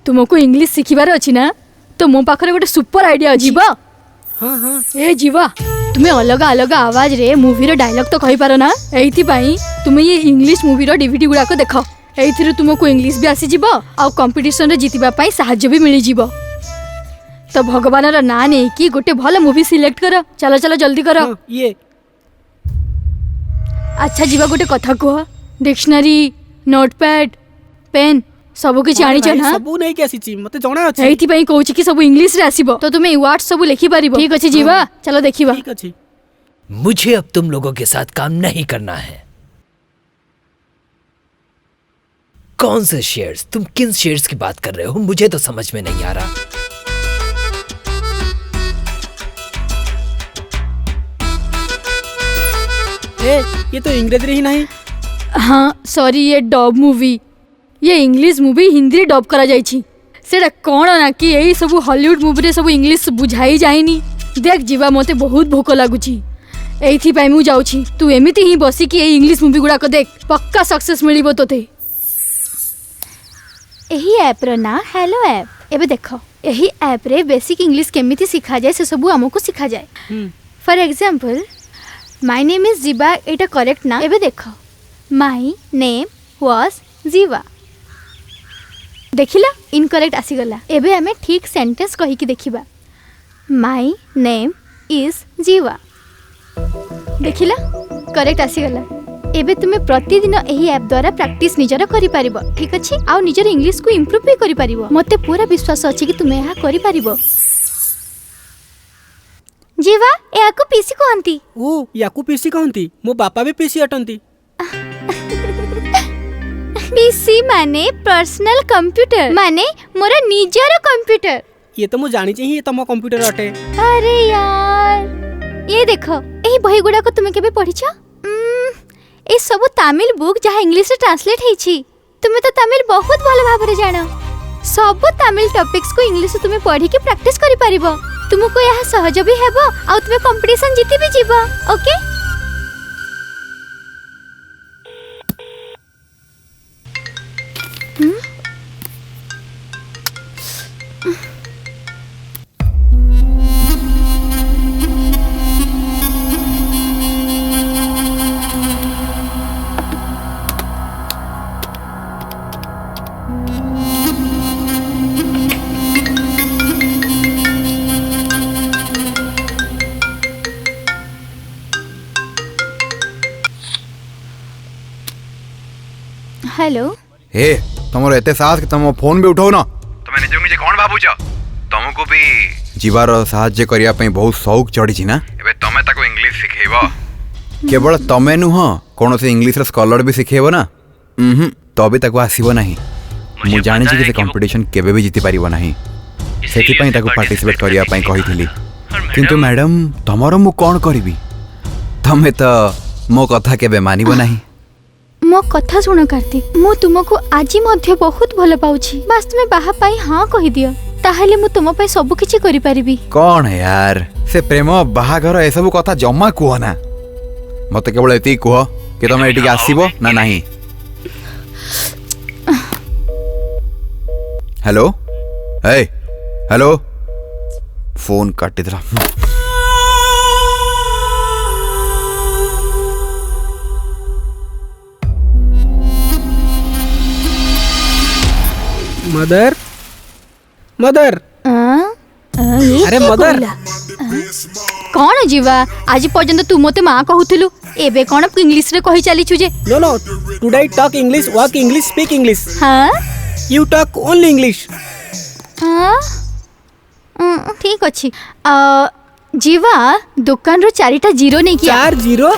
तुमको इंग्लिश सिखिबार अछि ना तो मो पाखरे गोटे सुपर आइडिया अछि। जीवा हाँ हाँ ए जीवा तुम्हें अलग अलग आवाज रे मूवी रो डायलॉग तो कहि पारो ना एइति पई तुम्हें ये इंग्लिश मूवी रो डीवीडी गुडा को देखो एइथिरु तुमको इंग्लिश भी आसी जीवो आ कंपटीशन रे जितिबा पई सहाय्य भी मिली जीवो। तो भगवान रो ना नै कि गोटे भलो मूवी सिलेक्ट करो। चलो चलो जल्दी करो। ये अच्छा जीवा गोटे कथा कह डिक्शनरी नोटपैड पेन सब किछ आनी छ ना? सब नै के आसी मते जणा अछि एइति पई कहू छी कि सब इंग्लिश रे आसीबो तो तुमे वर्ड्स सब लिखि पारिबो। ठीक अछि जीवा चलो देखिबा। ठीक अछि। मुझे अब तुम लोगों के साथ काम नहीं करना है। कौन से शेयर्स? तुम किन शेयर्स की बात कर रहे हो? मुझे तो समझ में नहीं आ रहा। ये तो इंग्रेजी रे ही नहीं। हाँ सॉरी ये डब मूवी ये इंग्लिश मूवी हिंदी डब करा जाइछि सेटा कोन ना कि एई सब हॉलीवुड मूवी रे सब इंग्लिश बुझाई जाइनी। देख जीवा मते बहुत भूख लागुछि एइथि पई मु जाउछि तू एमिति ही बसी कि एई इंग्लिश मूवी गुडा को देख पक्का सक्सेस मिलिबो तोते। एही ऐप रो ना हेलो ऐप एबे देखो एही ऐप रे बेसिक इंग्लिश केमिति सिखा जाय से सब हमको सिखा जाय। For example my name is जीवा एटा करेक्ट ना? एबे देखो माय नेम वाज जीवा देखिला इनकरेक्ट आसी गला। एबे हमें ठीक सेंटेंस कहि कि देखिबा माय नेम इज जीवा देखिला करेक्ट आसी गला। एबे तुमे प्रतिदिन एही ऐप द्वारा प्रैक्टिस निजर करि पारिबो। ठीक अछि आ निजर इंग्लिश को इंप्रूव भी करि पारिबो। मते पूरा विश्वास अछि कि तुमे एहा करि पारिबो। जीवा एहाको पीसी कहंती। ओ याकू पीसी कहंती मो बापा भी पीसी अटंती। पीसी माने पर्सनल कंप्यूटर माने मोरा निजर कंप्यूटर। ये तो मु जानि छी तम कंप्यूटर अटे। अरे यार ये देखो एही बही गुडा को तुमे केबे पढिछ? ए सब तमिल बुक जहाँ इंग्लिश रे ट्रांसलेट हेछि। तुमे तो तमिल बहुत भलो भाबरे जानो। सब तमिल टॉपिक्स को इंग्लिश तुमे पढी के प्रैक्टिस करि पारिबो। तुमको यह सहज भी हेबो आ तुमे कंपटीशन जीति भी जीवो। ओके हेलो हे तमरो एते साहस कि तुम फोन भी उठाओ ना तुम निजे निजे कोन भाबुछ? तुमको भी जीवार साहाय्य करिया पई बहुत शौक चढ़ी छी ना। एबे तमे ताको इंग्लिश सिखेबो। केवल तमे नु ह कोन से इंग्लिश रे स्कॉलर भी सिखेबो ना? तो भी ताको आसीबो नाही। मु जानि छी कि से कंपटीशन केबे भी जीति पारिबो नाही। सेति पई ताको पार्टिसिपेट करिया पई कहिथिली। किंतु मैडम तमरो मु कोन करबी? तमे तो मो कथा केबे मानिबो नाही। मो कथा सुन कार्तिक मु तुमको आज मध्य बहुत भल पाउछि। बस तुमे बाहा पाई हां कहि दियो ताहेले मु तुम पई सब किछि करि परिबी। कौन है यार से प्रेम बाहाघर ए सब कथा जम्मा कुह ना। मते केवल एति कुह कि तुम एटिके आसीबो ना नाही। हेलो हे हेलो फोन काटी दरा। मदर मदर अरे मदर कौन जीवा आज पर्यंत तू मते मां कहूथिलु एबे कोन इंग्लिश रे कहि चली छु जे? No no today I talk English work English speak English. हां यू टॉक ओनली इंग्लिश। हां ठीक अछि। जीवा दुकान रो 4टा जीरो नै किया। 4 जीरो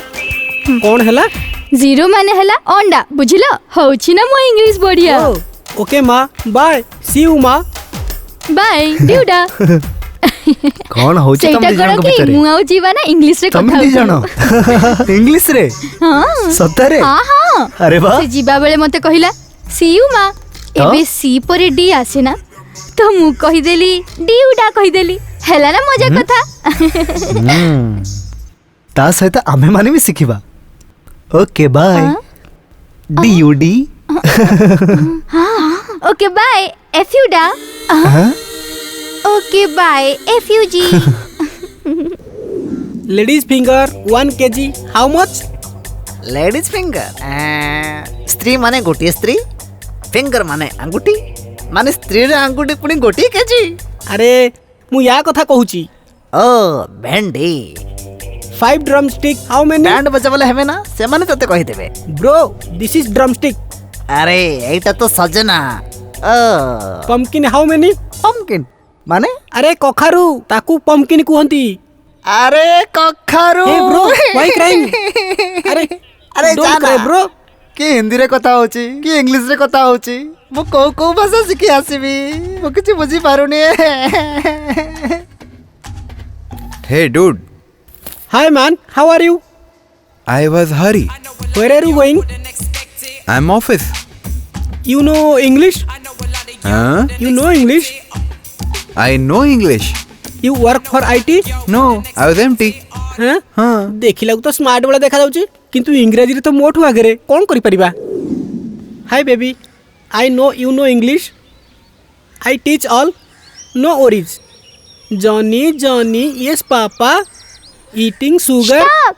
कोन हला? जीरो माने हला अंडा बुझिलो होछि ना मो इंग्लिश बढ़िया। ओके माँ बाय सी यू माँ बाय ड्यूडा। कौन होछि तुम दी जण को भीतर? मु आउ जीवा ना इंग्लिश रे तुम कथा दी जण इंग्लिश रे? हां सत्तरे? हां हां अरे वाह से जीवा बेले मते कहिला सी यू माँ एबे सी पर डी आसे ना तो मु कहिदेली डी उडा कहिदेली हैला ना मजा कथा ता सहित आमे माने भी सिखिबा okay by D U D okay by F U डा okay by F U G ladies finger 1 kg how much ladies finger स्त्री माने गोटी स्त्री फिंगर माने अंगुठी माने स्त्री रे अंगुठी पुनी गोटी केजी अरे मु या कथा कहूची ओ भेंडी 5 ड्रमस्टिक हाउ मेनी बैंड बजावले हेबे ना से माने तते कहि देबे ब्रो दिस इज ड्रमस्टिक अरे एटा तो सजना पंपकिन हाउ मेनी पंपकिन माने अरे कखारू ताकू पंपकिन कुहंती अरे कखारू हे ब्रो व्हाई क्राइंग अरे अरे जाना ब्रो कि हिंदी रे कथा होची कि इंग्लिश रे कथा होची मु को भाषा सिखी आसीबी मु किछि बुझी पारुनी Hey dude, Hi man, how are you? I was hurry. Where are you going? I'm office. You know English? Huh? You know English? I know English. You work for IT? No, I was empty. हाँ? हाँ. देखिला तो smart वाला देखा जाउची किंतु इंग्रजी रे तो मोठू आगरे कोन करि परिबा Hi baby, I know you know English. I teach all. No worries. Johnny, Johnny, yes papa. Eating sugar. Stop.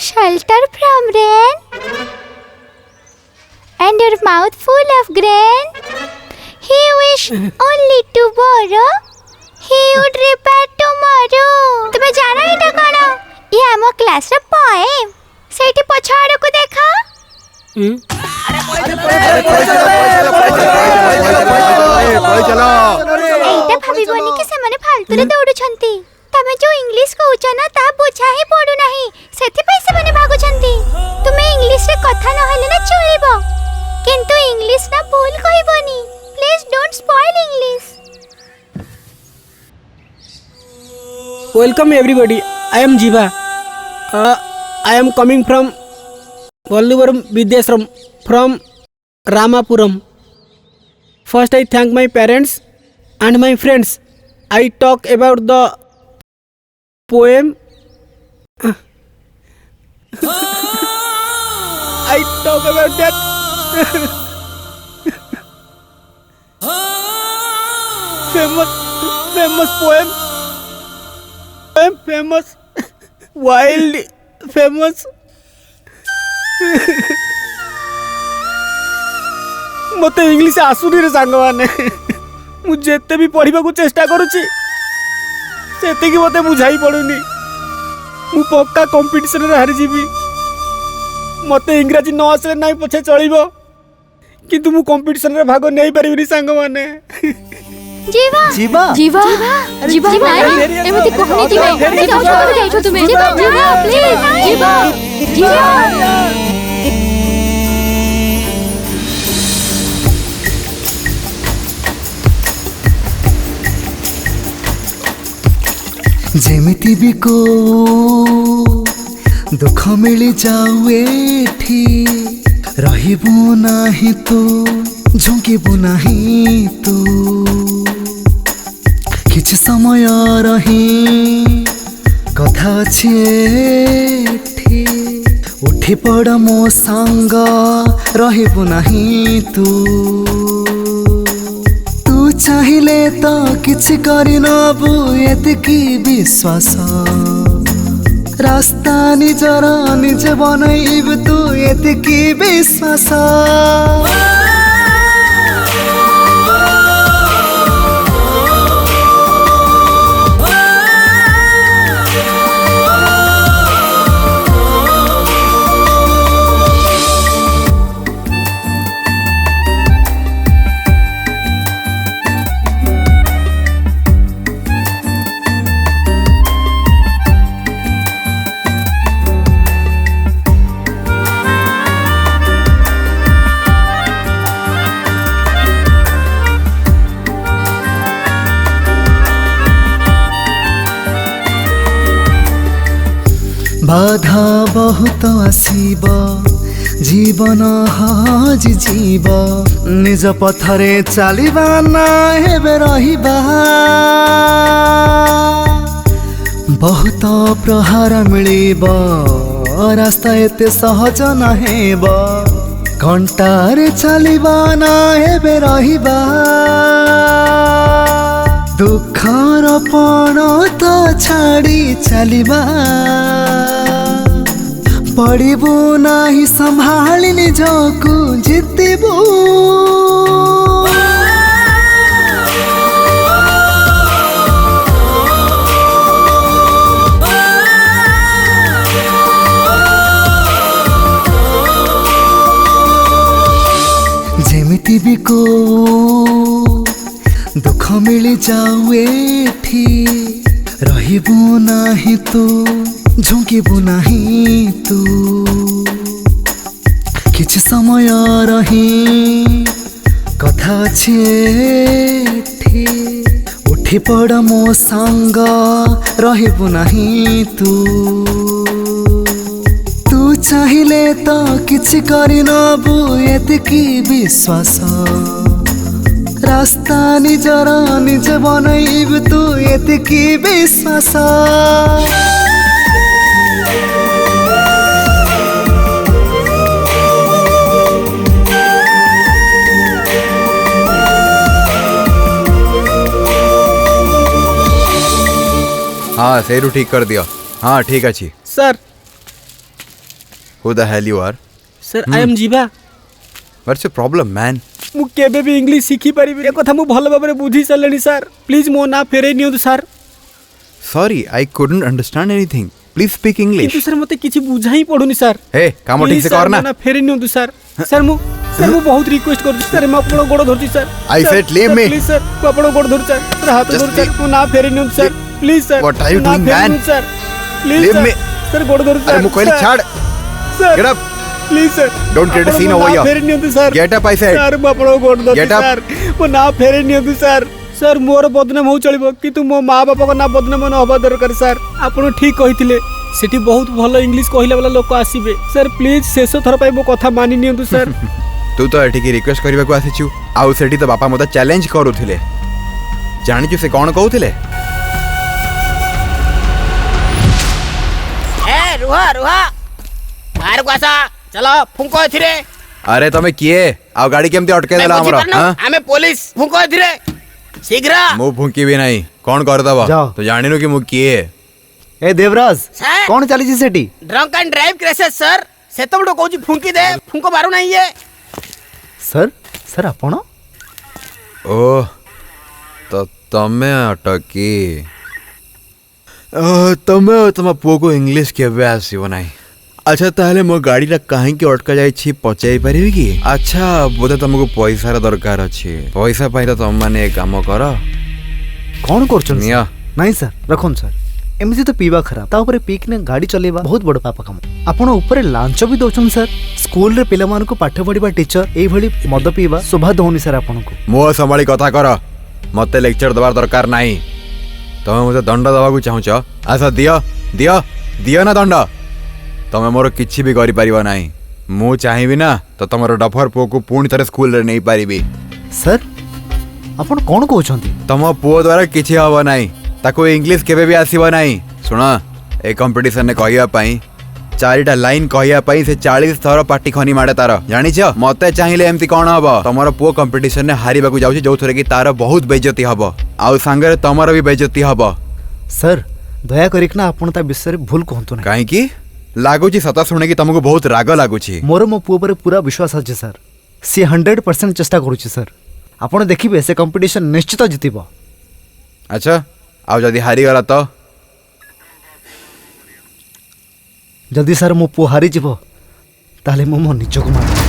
Shelter from rain. And your mouth full of grain. He wish only to borrow. He would repair tomorrow. तुम्हें जाना है कौन? ये आमो class रे poem. सेठी पछाड़ को देखा. एटा भाबिबनी कि सेमाने फालतू रे दौडु छंती तमे जो इंग्लिश कहउछ ना ता बुझा ही पडु नाही सेथि पई सेमाने भागु छंती तुमे इंग्लिश रे कथा न हले ना चलिबो किंतु इंग्लिश ना भूल कहिबनी please don't spoil English Welcome everybody. I am Jiva. I am coming from Valluvaram Vidyashram from Ramapuram. First, I thank my parents and my friends. I talk about the poem. I talk about that. famous poem. Famous. Wild. Famous. मते English आसुनी रे सांग माने मु जेते भी पढ़िबा को चेष्टा करूची सेते कि मते बुझाई पडुनी मु पक्का कंपटीशन रे हारि जीवी मते इंग्रजी न आसले नाही पछे चलिबो किंतु मु कंपटीशन रे भाग नै परिबिनी सांग माने जीवा जीवा जीवा जीवा जीवा एमति कहनी जीवा एमति जाउ छोड़ जाइछो तुमे जीवा जीवा प्लीज जीवा जीवा जेमिति भी को दुख मिली जाऊ एठी रहिबु नाही तू झुंकिबु नाही तू किछ समय रही कथा अछि एठी उठी पड़ मो संग रहिबु नाही तू चाहिले तो किछि करि नबु एतिकी विश्वास रास्ता निजर निज बनैब तू एतिकी विश्वास बाधा बहुत आसीब जीवन हजि जीव निज पथरे चलिबा ना हेबे रहिबा बहुत प्रहार मिलिब रास्ता एते सहज नहेब घंटारे चलिबा ना हेबे रहिबा दुखर पण तो छाड़ी चलिबा पड़िबू नाही संभाली निजकू जितिबू जेमिति भी को दुख मिली जाऊ एठी रहिबू नाही तू झुंकिबू नाही तू किछ समय रही कथा अछि एठी उठी पड़ मो संग रहिबू नाही तू तू चाहिले तो किछ करि नबू एतिकी विश्वास रास्ता निजर निज बनैब तू एतिकी विश्वास हाँ सेरू ठीक कर दिया हाँ ठीक अच्छी sir Who the hell you are? Sir I am जीवा What's your problem man? मु केबे भी इंग्लिश सिखी परिबे ए कथा मु भल भाबरे बुझी सलेनी सर प्लीज मो ना फेरे नियु sir Sorry, I couldn't understand anything. Please speak English. किंतु सर मते किछि बुझाई पडुनी सर हे काम ठीक से कर ना ना फेरे नियु सर सर मु बहुत रिक्वेस्ट कर सर म आपन गोड़ धरती sir I said leave me. Please sir मु आपन गोड़ धर सर हाथ धर सर मु ना फेरे नियु sir please sir What are you doing man? Sir please Leave me. Sir गोड़ धर सर अरे मु कहली छाड़ sir Get up. Please sir Don't create a scene over here. फेरे नियु sir Get up I said. Sir मु आपन गोड़ धर Get up. सर मु ना फेरे नियु सर सर मोर बदनाम हो चलिबो किंतु मो माँ बापा को ना बदनाम न हबा दरकार सर आपण ठीक कहिथिले सेठी बहुत भलो इंग्लिश कहिला वाला लोक आसीबे सर प्लीज शेष थर पाई मो कथा मानि नियंतु सर तू तो एठी की रिक्वेस्ट करबा को आसीछु आउ सेठी तो बापा मते चैलेंज करूथिले जानिछु से कोन कहूथिले ए रुहा रुहा बाहर को आसा चलो फुंको एथिरे अरे तमे किए आ गाड़ी केमती अटके देला हमरा हां हमें पुलिस फुंको एथिरे शीघ्र मु फुंकी भी नहीं कौन कर दबा तो जानिनु कि मु किए ए देवराज कौन चली छी सेठी ड्रंक एंड ड्राइव क्रेसेस सर सेतबडो कहूची फुंकी दे फुंको मारू नहीं ये सर सर आपण ओ तो तमे अटकी तमे तम पुओ को इंग्लिश केबे आसीबो नाही अच्छा ताहले मो गाड़ी ला काहे के अटका जाई छी पचाई परिबी की अच्छा बोते तुमको पैसा रा दरकार अछि पैसा पाई तो तुम माने काम कर कौन करछन निया नहीं सर रखन सर एमती तो पीवा खराब ता ऊपर पीक ने गाड़ी चलेबा बहुत बड़ पाप काम आपण ऊपर लांच भी दोछन सर स्कूल रे पिला मान को पाठ पढिबा टीचर एई भली मद पीवा शोभा दोनी सर आपण को मो संभाली कथा कर मते लेक्चर दबार दरकार नाही तमे मते दंड दबा को चाहू छ आसा दियो दियो दियो ना दंड तमे मोर किछि भी करि परिबा नाही मु चाहिबी ना तो तमरो डफर पो को पूर्ण तरह स्कूल रे नहीं पारिबी सर आपण कोन कहउछंती तम पो द्वारा किछि हबो नाही ताको इंग्लिश केबे भी आसीबो नाही सुना ए कंपटीशन ने कहिया पई चारिटा लाइन कहिया पई से 40 थर पाटी खनी माडे तार जानि छ मते चाहिले एम्ति कोन हबो तमरो पो कंपटीशन ने हारिबा को जाउछि जो थरे की तार बहुत बेइज्जती हबो आउ संगे तमरो भी बेइज्जती हबो सर दया करिक ना आपण ता विषय रे भूल कहंतु ना काहे की लागुची सता सुने की तुमको बहुत राग लागुची मोर मो पुओ पर पूरा विश्वास अछि सर सी 100% चेष्टा करूची सर आपण देखिबे से कंपटीशन निश्चित जितिबो अच्छा आउ जदी हारी गला तो जदी सर मो पुओ हारी जिवो ताले मो निजको मार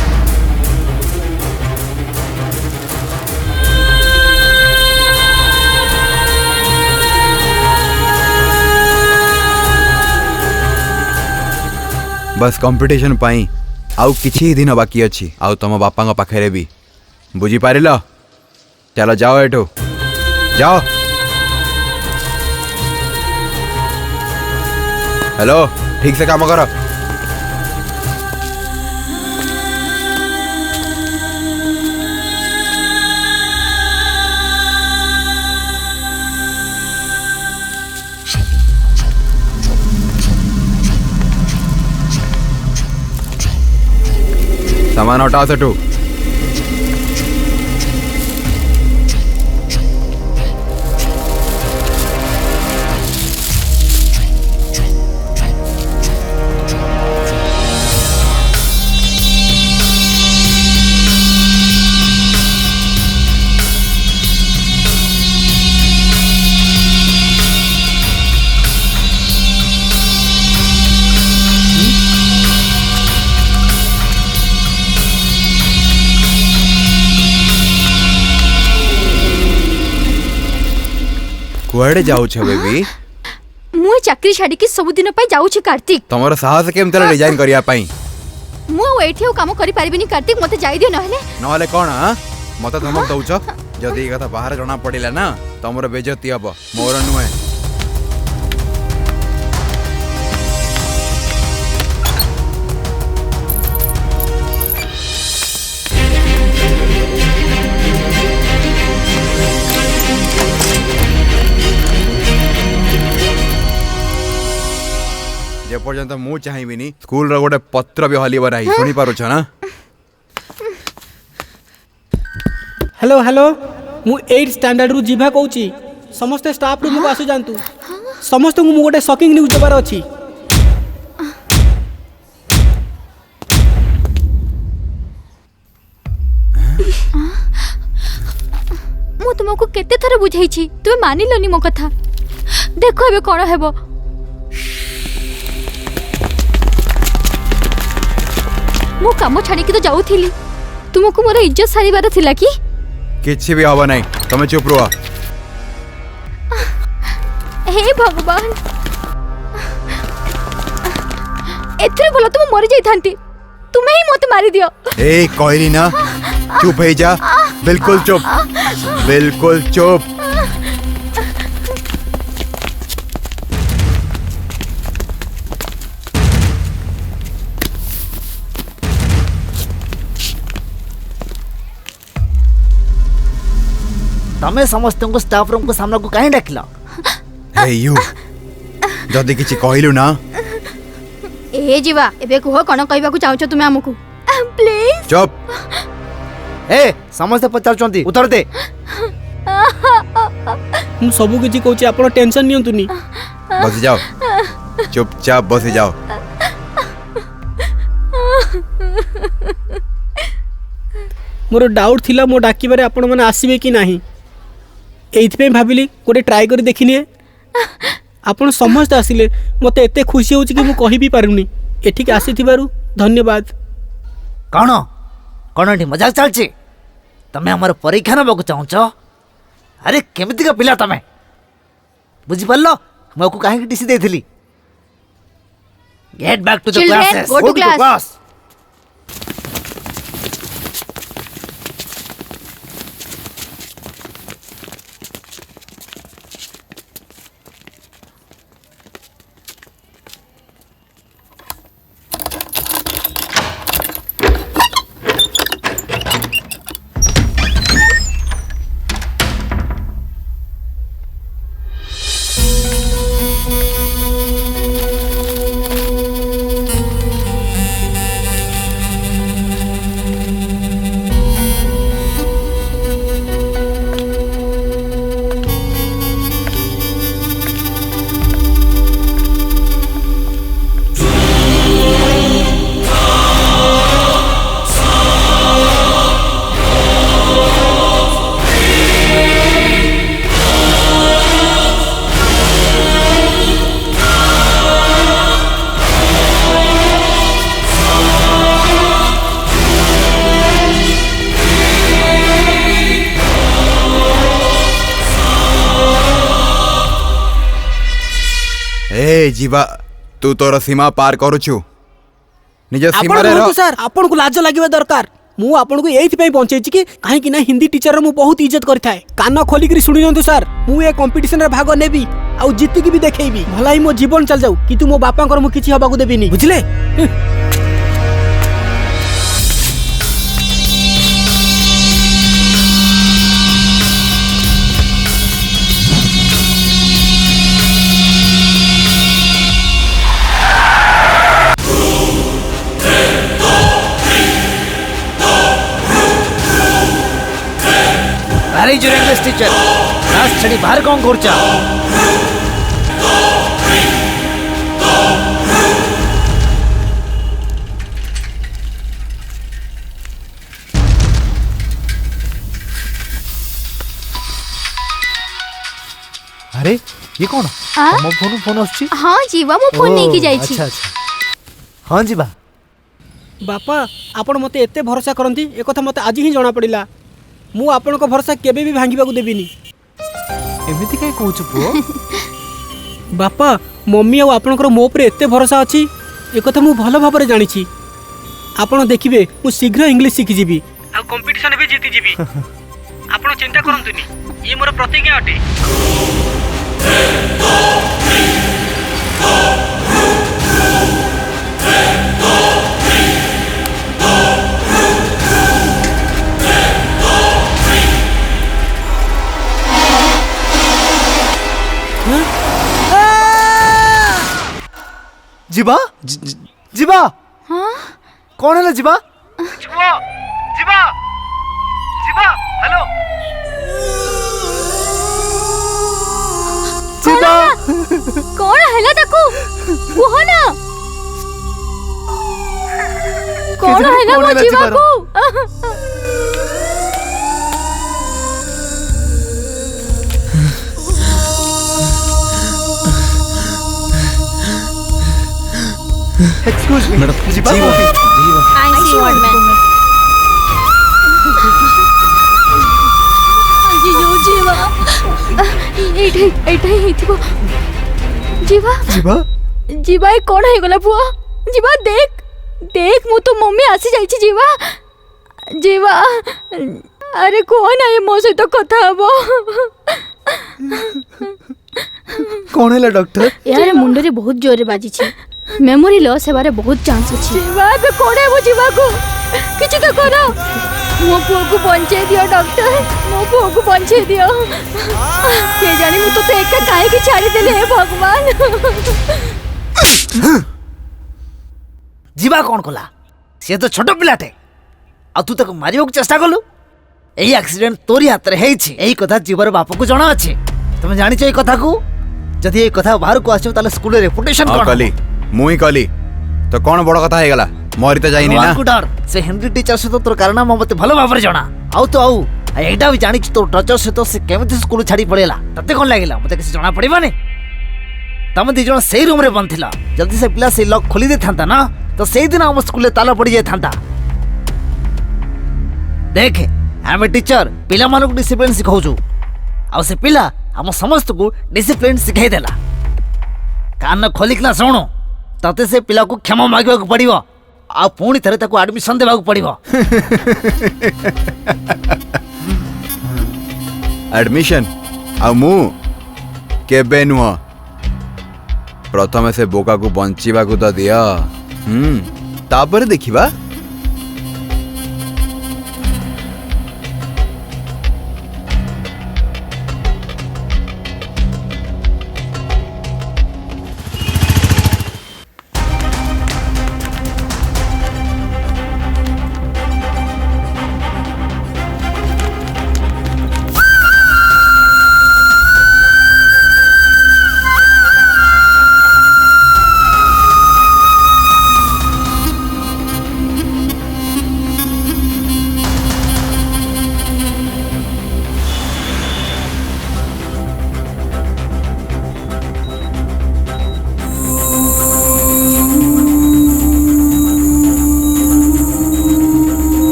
बस कंपटीशन पाई आउ किछि दिन बाकी अछि आउ तम बापा को पाखरे भी बुझी पारिलो चलो जाओ एठो जाओ हेलो ठीक से काम करो सामान हटाओ सेठू। कुआडे जाउछ बेबी? मु चाकरी छाड़ी के सब दिन पई जाउछि कार्तिक। तमरो साहस केमते डिजाइन करिया पई? मु एठी काम करि पारिबिनी कार्तिक, मते जाई दियो नहले। नहले कोन मते धमक दउछ? जदी कथा बाहर जणा पडिला ना तमरो बेइज्जती हबो, मोर नुए। पर्यंत मु चाहिबिनी स्कूल रो गोटे पत्र भी हलिबा नाही, सुनी पारुछ ना? हेलो हेलो, मु 8 स्टैंडर्ड रु जीवा कहूची। समस्त स्टाफ रूम को आसु जानतु। समस्त को मु गोटे शॉकिंग न्यूज देबार अछि। मु तुमको केते थर बुझाई छी, तुमे मानिलोनी मो कथा। देखो एबे कोन हेबो। मु काम छाड़ी के तो जाउथिली, तुमको मोर इज्जत सारीबार थिला कि? किछि भी हबो नै, तमे चुप रहो। हे भगवान, एथरे बोला तुम मरि जाई थांती, तुमे ही मते मारी दियो। ए कहली ना, चुप हो जा, बिल्कुल चुप, बिल्कुल चुप। तमे समस्त को स्टाफ रूम को सामने को काहे डाकिला? हे यू, जदी किछि कहलु ना? ए जीवा, एबे कोह कोन कहबा को चाहछो तुमे हमकु? प्लीज चुप। ए समस्त पचार चंती, उत्तर दे। मु सबु किछि कहूची, आपण टेंशन नियंतुनी। बस जाओ, चुपचाप बस जाओ। मोर डाउट थिला मो डाकिबारे आपण माने आसीबे कि नाही। एइथपे भाबिली गोटे ट्राई करी देखिनी। आपण समस्त आसिले, मते एते खुशी होउची कि मु कहि भी पारुनी। एठिक आसीथिबारु धन्यवाद। कौन कौन एठी मजाक चलछि? तमे हमर परीक्षा नबको चाहछ? अरे केमिति का पिला तमे? बुझि पल्लो, मको काहे कि टीसी देथिली? Get back to the classes, go to class. ए जीवा, तू तोर सीमा पार करूछु। निज सीमा रे रह। सर, आपण को लाज लागिबा दरकार। मु आपण को एइथ पई पहुंचैछि कि काहे कि ना हिंदी टीचर मु बहुत इज्जत करथाय। कान खोली करी सुनि नंतु सर, मु ए कंपटीशन रे भाग नेबी आ जित्ति की भी देखैबी। भलाई मो जीवन चल जाऊ, कि तू मो बापा कर मु किछि हबा को देबिनी, बुझले? ନିଜର ଇଂଲିଶ ଟିଚର କ୍ଲାସ୍ ଛାଡ଼ି ବାହାରେ କ'ଣ କରୁଛ? अरे ये कौन आ? तम फोन फोन आछी हाँ जीवा मो फोन नहीं की जाइछि। अच्छा अच्छा हाँ जीवा बापा आपण मते एते भरोसा करंती ए कथा मते आज ही जणा पड़िला। मु आपण को भरोसा केबे भी भांगीबा को देबिनी। एमिति काई कहू पुओ? बापा मम्मी आ आपणकर मो पर एते भरोसा अछि ए कथा मु भलो भाबरे जानि छी। आपण देखिबे मु शीघ्र इंग्लिश सिखि जिबी आ कंपटीशन भी जीति जिबी। आपण चिंता करंतुनी ये मोर प्रतिज्ञा अटे। जीवा जीवा हाँ कौन है जीवा? जीवा जीवा जीवा हेलो जीवा कौन हैला ताकू कुह ना कौन हैला मो जीवा को? एक्सक्यूज मी मैडम जीवा I see one man. जीजो जीवा एठे एठे हिथिबो जीवा जीवा जीवा ए कोन हे गला पुआ जीवा देख देख मु तो मम्मी आसी जाई छी जीवा जीवा अरे कोन आए मो से तो कथा हबो कौन है डॉक्टर? यार मुंड रे बहुत जोर रे बाजी छी मेमोरी लॉस हेबारे बहुत चांस अछि। जीवा बे कोन है वो जीवा को किछ तो करो मो पुओ को बंचे दियो डॉक्टर मो पुओ को बंचे दियो के जानी मु तो एका काहे की छाड़ी देले हे भगवान। जीवा कौन कला? से तो छोट पिलाटे आ तू ताको मारिबा को चेष्टा कलु। एई एक्सीडेंट तोरी हाथ रे हेछि एई कथा जीवर बाप को जणा अछि। तुम जानिछ एई कथा को जदि एई कथा बाहर को आछो ताले स्कूल रे रेपुटेशन कोन कली मुई कली तो कौन बड़ कथा हे गला मरी तो जाइनी ना। डर से हिंदी टीचर से तो तोर कारनामा मते भलो भाबरे जणा आउ तो आउ एटा भी जानिछ तो टीचर से तो से केमिति स्कूल छाड़ी पड़ेला तते कोन लागिला मते किछ जणा पड़िबानी। तम दी जण सेही रूम रे बंथिला जल्दी से पिला से लॉक खोली दे थांता ना तो सेही दिन हम स्कूल ताला पड़ी जाय थांता। देख आई एम ए टीचर पिला मानको डिसिप्लिन सिखाउछु आ से पिला हम समस्त को डिसिप्लिन सिखाई देला। कान खोलिकना सुनो तते से पिला को क्षमा मांगवा को पड़िबो आ पुणी थरे ताको एडमिशन देबा को पड़िबो। एडमिशन आ मु केबे नुह प्रथम से बोका को बंचीबा को तो दिया तापर देखिबा।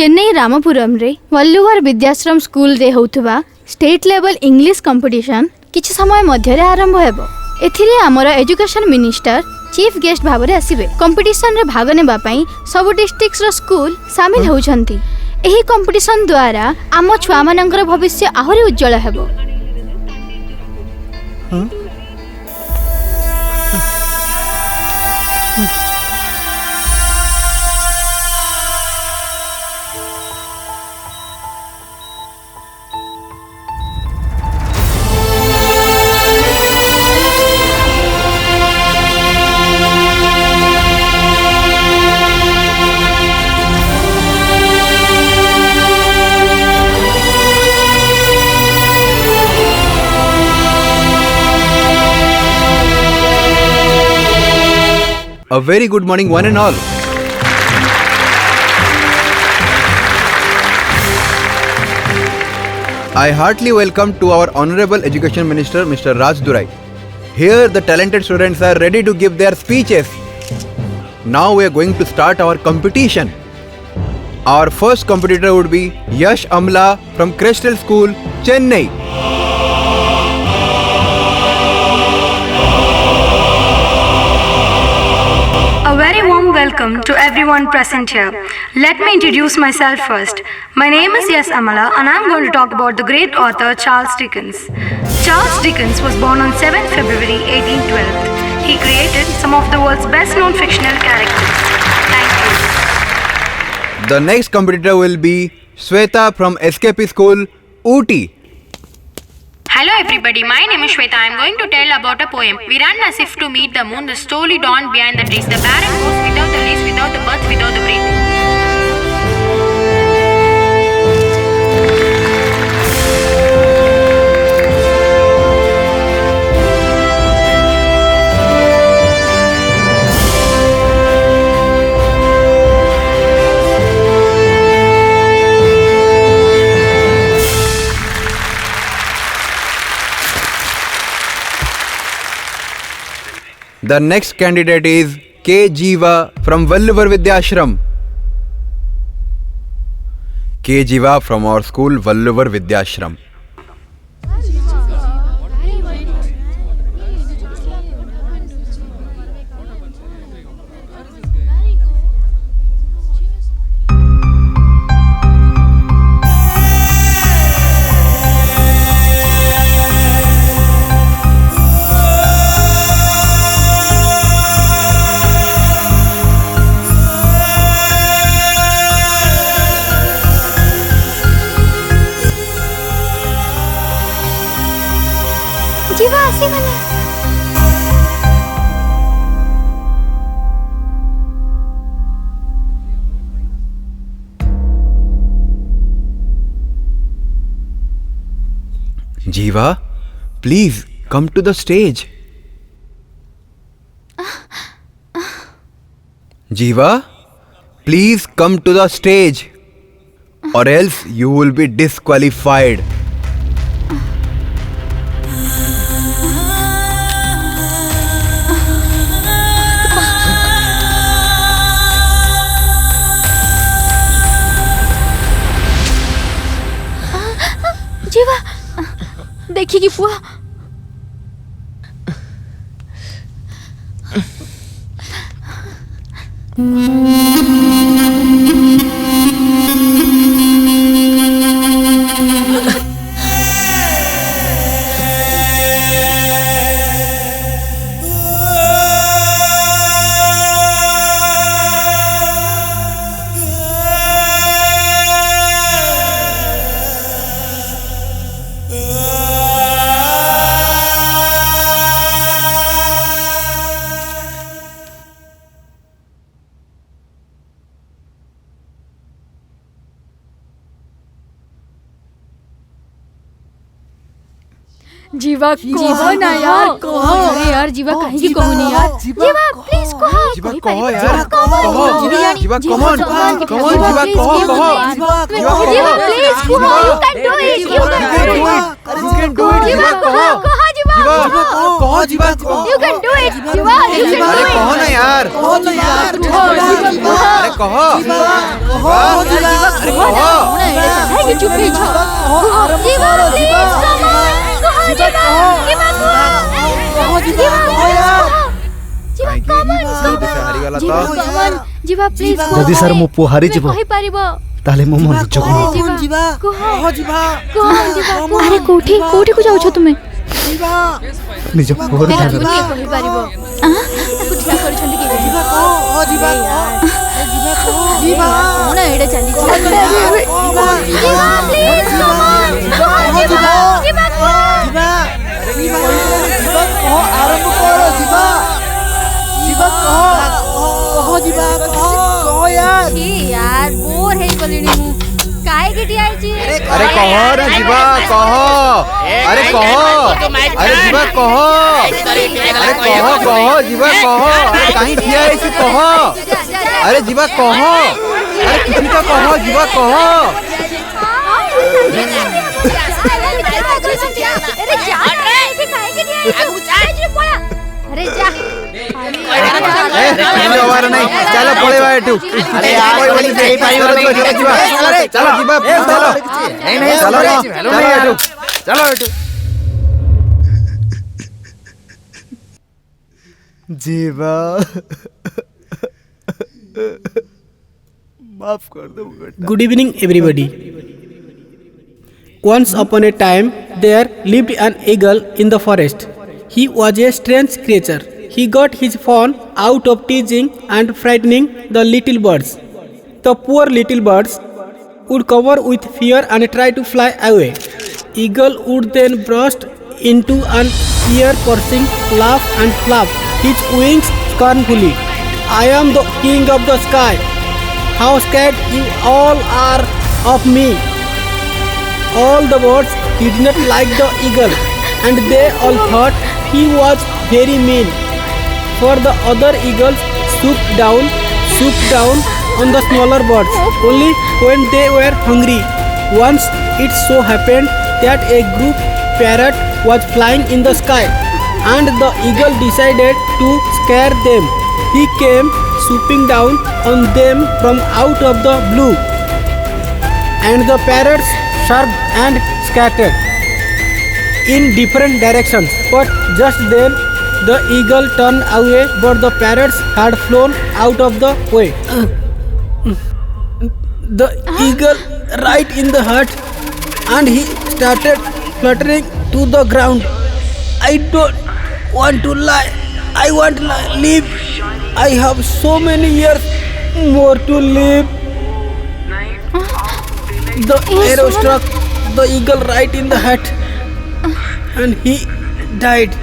चेन्नई रामपुरम रे वल्लुवर विद्याश्रम स्कूल रे होथुबा स्टेट लेवल इंग्लिश कंपटीशन किछ समय मध्य रे आरंभ हेबो। एथिरे हमर एजुकेशन मिनिस्टर चीफ गेस्ट भाबरे आसीबे। कंपटीशन रे भाग नेबा पई सब डिस्ट्रिक्ट्स रो स्कूल शामिल होउछंती। एही कंपटीशन द्वारा आम छुआ मानकर भविष्य आहुरी उज्जवल हेबो। A very good morning, one and all. I heartily welcome to our Honorable Education Minister, Mr. Raj Durai. Here, the talented students are ready to give their speeches. Now we are going to start our competition. Our first competitor would be Yash Amla from Crystal School, Chennai. A very warm welcome to everyone present here. Let me introduce myself first. My name is Yash Amala and I am going to talk about the great author Charles Dickens. Charles Dickens was born on 7th February 1812. He created some of the world's best known fictional characters. Thank you. The next competitor will be Sweta from SKP School, Ooty. Hello everybody, my name is Shweta. I am going to tell about a poem. We ran as if to meet the moon, the slowly dawned behind the trees. The barren goes without the leaves, without the birds, without the breeze. The next candidate is K. Jiva from Valluvar Vidyashram. K. Jiva from our school, Valluvar Vidyashram. जीवा आसीगला Jiva, please come to the stage. Jiva, please come to the stage, or else you will be disqualified. जीवा देखिए कि पुआ जीवा कहो ना यार कहो अरे यार जीवा कहीं की कहो नहीं यार जीवा प्लीज कहो जीवा कहो यार कहो जीवा कम ऑन जीवा कहो जीवा प्लीज कहो you can do it you can do it जीवा कहो जीवा कहो जीवा यू कैन डू इट जीवा यू कैन डू इट कहो ना यार अरे कहो अरे कहो ये चुप ही छो जीवा प्लीज कम ऑन जीवा प्लीज जदि सर मो पुआ हारी जीव कहि परिबो ताले मो मन निज को जीवा कहो जीवा अरे कोठी कोठी को जाउ छ तुमे जीवा निज पुआ तेरा दुनिया कहि परिबो ताकु ठिया कर छंदी के जीवा कहो जीवा जीवा कहो जीवा ओना एडे चली जीवा प्लीज कम ऑन जीवा जीवा जीवा कहो आरंभ करो जीवा जीवा कहो जीवा कहो यार छी यार बोर हे गलिनी मु काहे ठिया छी अरे कह रे जीवा कह अरे कह अरे जीवा कह अरे कह जीवा कह अरे कहीं ठिया है से कह अरे जीवा कह अरे किसी का कह जीवा कह अरे जा ऐसे काहे के ठिया अरे जा जवार नहीं चलो पड़े भाई तू अरे यार कोई वाली नहीं पाई जीवा चलो जीवा चलो नहीं चलो चलो चलो जीवा माफ कर दो बेटा। Good evening, everybody. Once upon a time, there lived an eagle in the forest. He was a strange creature. He got his fun out of teasing and frightening the little birds. The poor little birds would cover with fear and try to fly away. Eagle would then burst into an ear-piercing laugh and flap his wings scornfully. I am the king of the sky. How scared you all are of me. All the birds did not like the eagle, and they all thought he was very mean. For the other eagles swooped down on the smaller birds only when they were hungry. Once it so happened that a group parrot was flying in the sky, and the eagle decided to scare them. He came swooping down on them from out of the blue, and the parrots chirped and scattered in different directions. But just then the eagle turned away, but the parrots had flown out of the way. The eagle right in the heart, and he started fluttering to the ground. I don't want to lie. I want to live. I have so many years more to live. The arrow struck the eagle right in the head, and he died.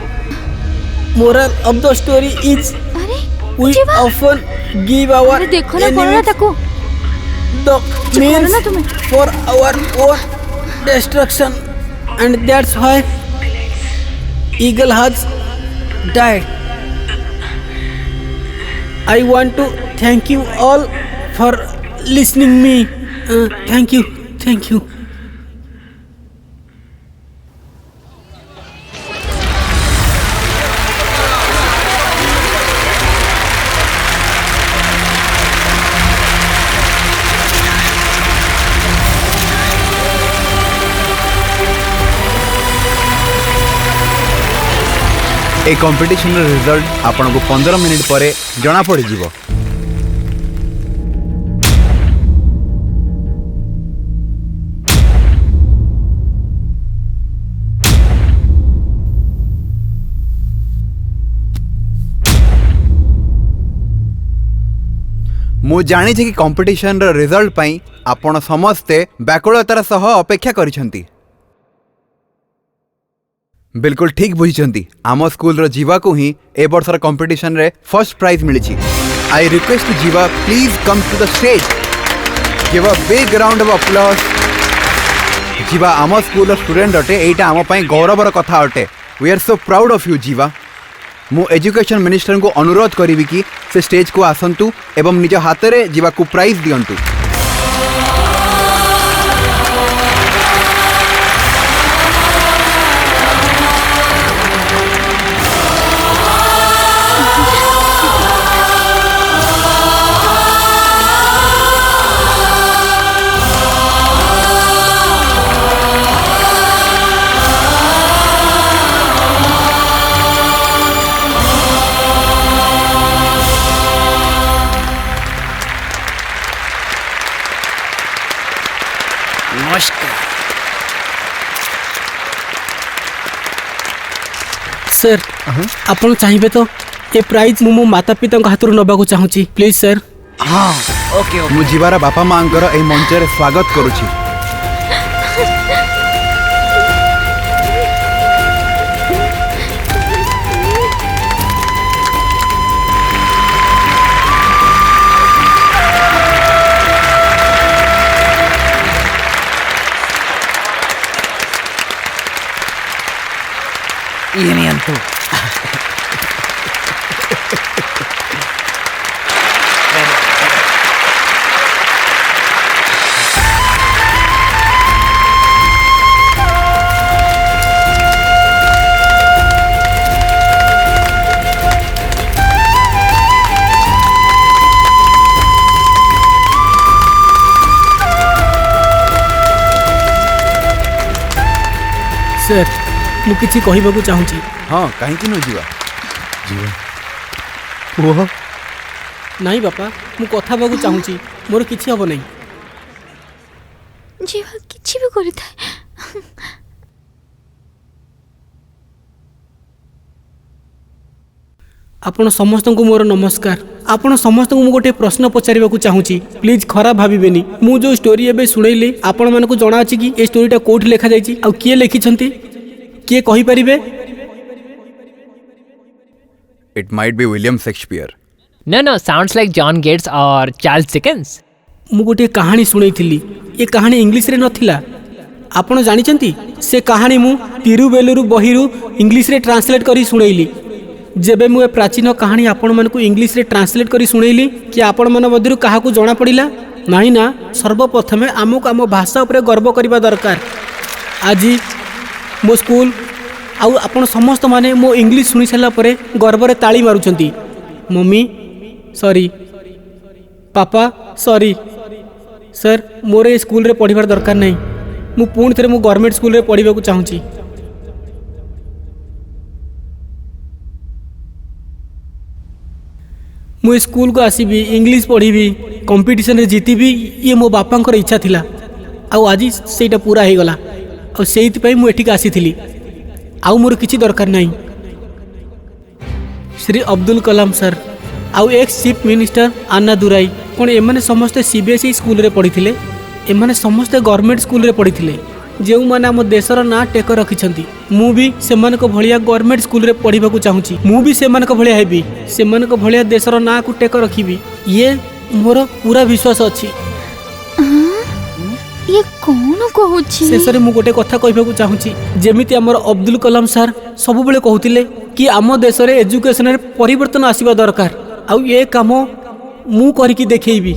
Moral of the story is we often give our enemies the means for our own destruction, and that's why eagle has died. I want to thank you all for listening me. Thank you. A competition result आपन को 15 minute परे जना पड़ जीवो। मु जानी कि competition result पाई आपण समस्ते व्याकुलतार सह अपेक्षा करिसंती। बिल्कुल ठीक बुझी आम स्कूल जीवा को ही ए वर्षर कंपटीशन रे फर्स्ट प्राइज मिली। I request Jiva please come to the stage, give a big round of applause. Jiva आम स्कूल स्टूडेंट अटे, एटा आम पई गौरवर कथा अटे। We are so proud of you Jeeva. मु एजुकेशन मिनिस्टर को अनुरोध करी कि से स्टेज को आसंतु एवं निज हाथ रे जीवा को प्राइज दियंतु। सर आपण चाहिए तो ये प्राइज मु माता पिता हाथ नबाक चाहूँगी प्लीज सर। हाँ ओके मु जीवार बापा माँ ए मंच रे स्वागत करुछि। ये नहीं अंतु सर मु किछि कहिबाकू चाहूची। हाँ कहीं न जीवा जीवा पुओ नहीं बापा मु कथा बाकू चाहूची मोर किछि हबो नहीं। जीवा किछि भी करिथा आपण समस्त को मोर नमस्कार। आपण समस्त को मु गोटे प्रश्न पचारिबाकू चाहूची प्लीज खराब भाबिबेनी। मु जो स्टोरी एबे सुनैली आपण मानकू जणा अछि कि ए स्टोरीटा कोठी लेखा जायछि आ किए लिखिछंती किए कहि परिबे? It might be William Shakespeare. No, sounds like John Gates or Charles Dickens. मु गोटे कहानी सुनैथिली ए कहानी इंग्लिश रे नथिला। आपण जानिचंती से कहानी मु तिरुवेलुरु बहिरु इंग्लिश रे ट्रांसलेट करी सुनैली। जेबे मु ए प्राचीन कहानी आपण मानकू इंग्लिश रे ट्रांसलेट करी सुनैली कि आपण मन मध्यरु काहाकू जणा पड़िला नाही ना। सर्वप्रथमे आमको आम भाषा उपरे गर्व करबा दरकार। आज मो स्कूल आउ आपण समस्त माने मो इंग्लिश सुनी सारा परे गर्व रे ताली मारुचंती। मम्मी सॉरी, पापा सॉरी। सर मोर ए स्कूल रे पढ़िबार दरकार नहीं। मु पुणी थे मु गवर्नमेंट स्कूल रे पढ़िबाकू चाहूची। मु स्कूल को आसीबी इंग्लिश पढ़ी कंपटीशन रे जीतीबी ये मो बापांकर इच्छा थिला। आउ आज सेटा पूरा हो गला। और सेइति पई मु एठिक आसीथिली। आउ मोर किछि दरकार नहीं। श्री अब्दुल कलाम सर आउ एक्स चीफ मिनिस्टर अन्ना दुराई कौन एमाने समस्ते सीबीएसई स्कूल रे पढ़ी एमाने समस्ते गवर्नमेंट स्कूल रे पढ़ी जो मैंने आम देशर ना टेक रखिछंती। मु भी सेमानक भलिया गवर्नमेंट स्कूल रे पढ़िबाकू चाहूची। मु भी सेमानक भलिया हेबी सेमानक भलिया देशर ना को टेक रखिबी ये मोर पूरा विश्वास अछि। ये कौन कहूची? शेषरे मु गोटे कथा कहबाकू चाहूची। जेमिति हमर अब्दुल कलाम सर सब बेले कहउतिले कि आम देश रे एजुकेशन रे परिवर्तन आसीबा दरकार। आउ ये काम मु करिकि देखैबी।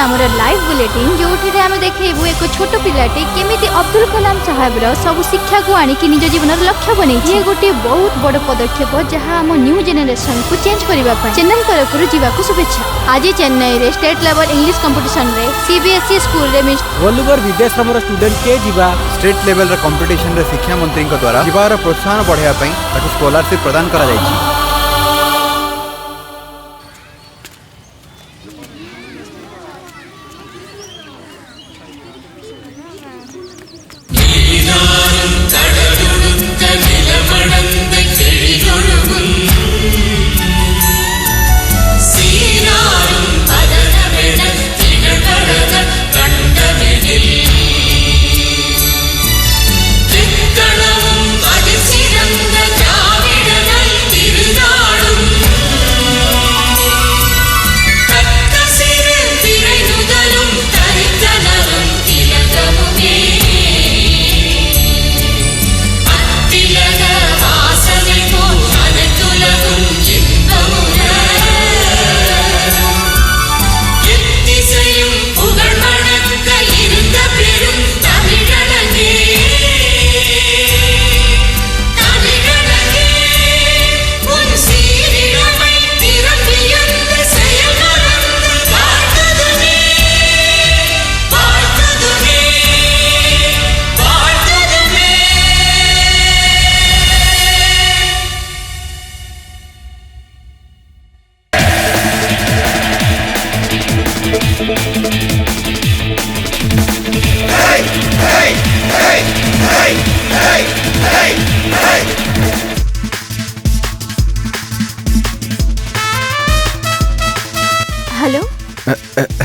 आमर लाइव बुलेटिन जो आम देखु एक छोट पिलाटी केमिति अब्दुल कलाम साहेब सब शिक्षा को आनिकी निज जीवन लक्ष्य बने। ये गोटे बहुत बड़ पदक्षेप जहाँ आम न्यू जेनेरेशन को चेंज करने चेन्नई तरफ जावाक शुभेच्छा। आज चेन्नई रे स्टेट लेवल इंग्लिश कंपटीशन रे सीबीएसई स्कूल रे वल्लुवर विदेश स्टूडेंट के जीवा स्टेट लेवल रे कंपटीशन रे शिक्षा मंत्री द्वारा जीवार प्रोत्साहन बढ़ाया पई ताकू स्कॉलरशिप प्रदान करा जायछि। തിരുനാൾ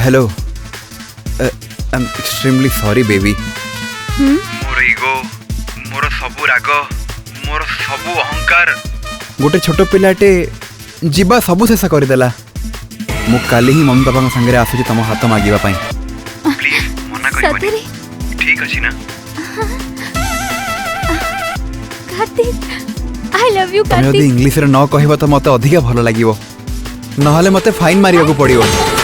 hello I am extremely sorry baby मोर ईगो मोर सबु राग मोर सबु अहंकार गोटे छोट पिलाटे जीवा सबु शेष करदेला मु काली ही मम्मी पापा संगे आसुची तुम हाथ मागिबा पई प्लीज मना करिबनी ठीक अछि ना कार्तिक आई लव यू तुम यदि कार्तिक इंग्लिश रे न कहबो तो मते अधिक भलो लागिवो नहले मते फाइन मारिया को पड़िवो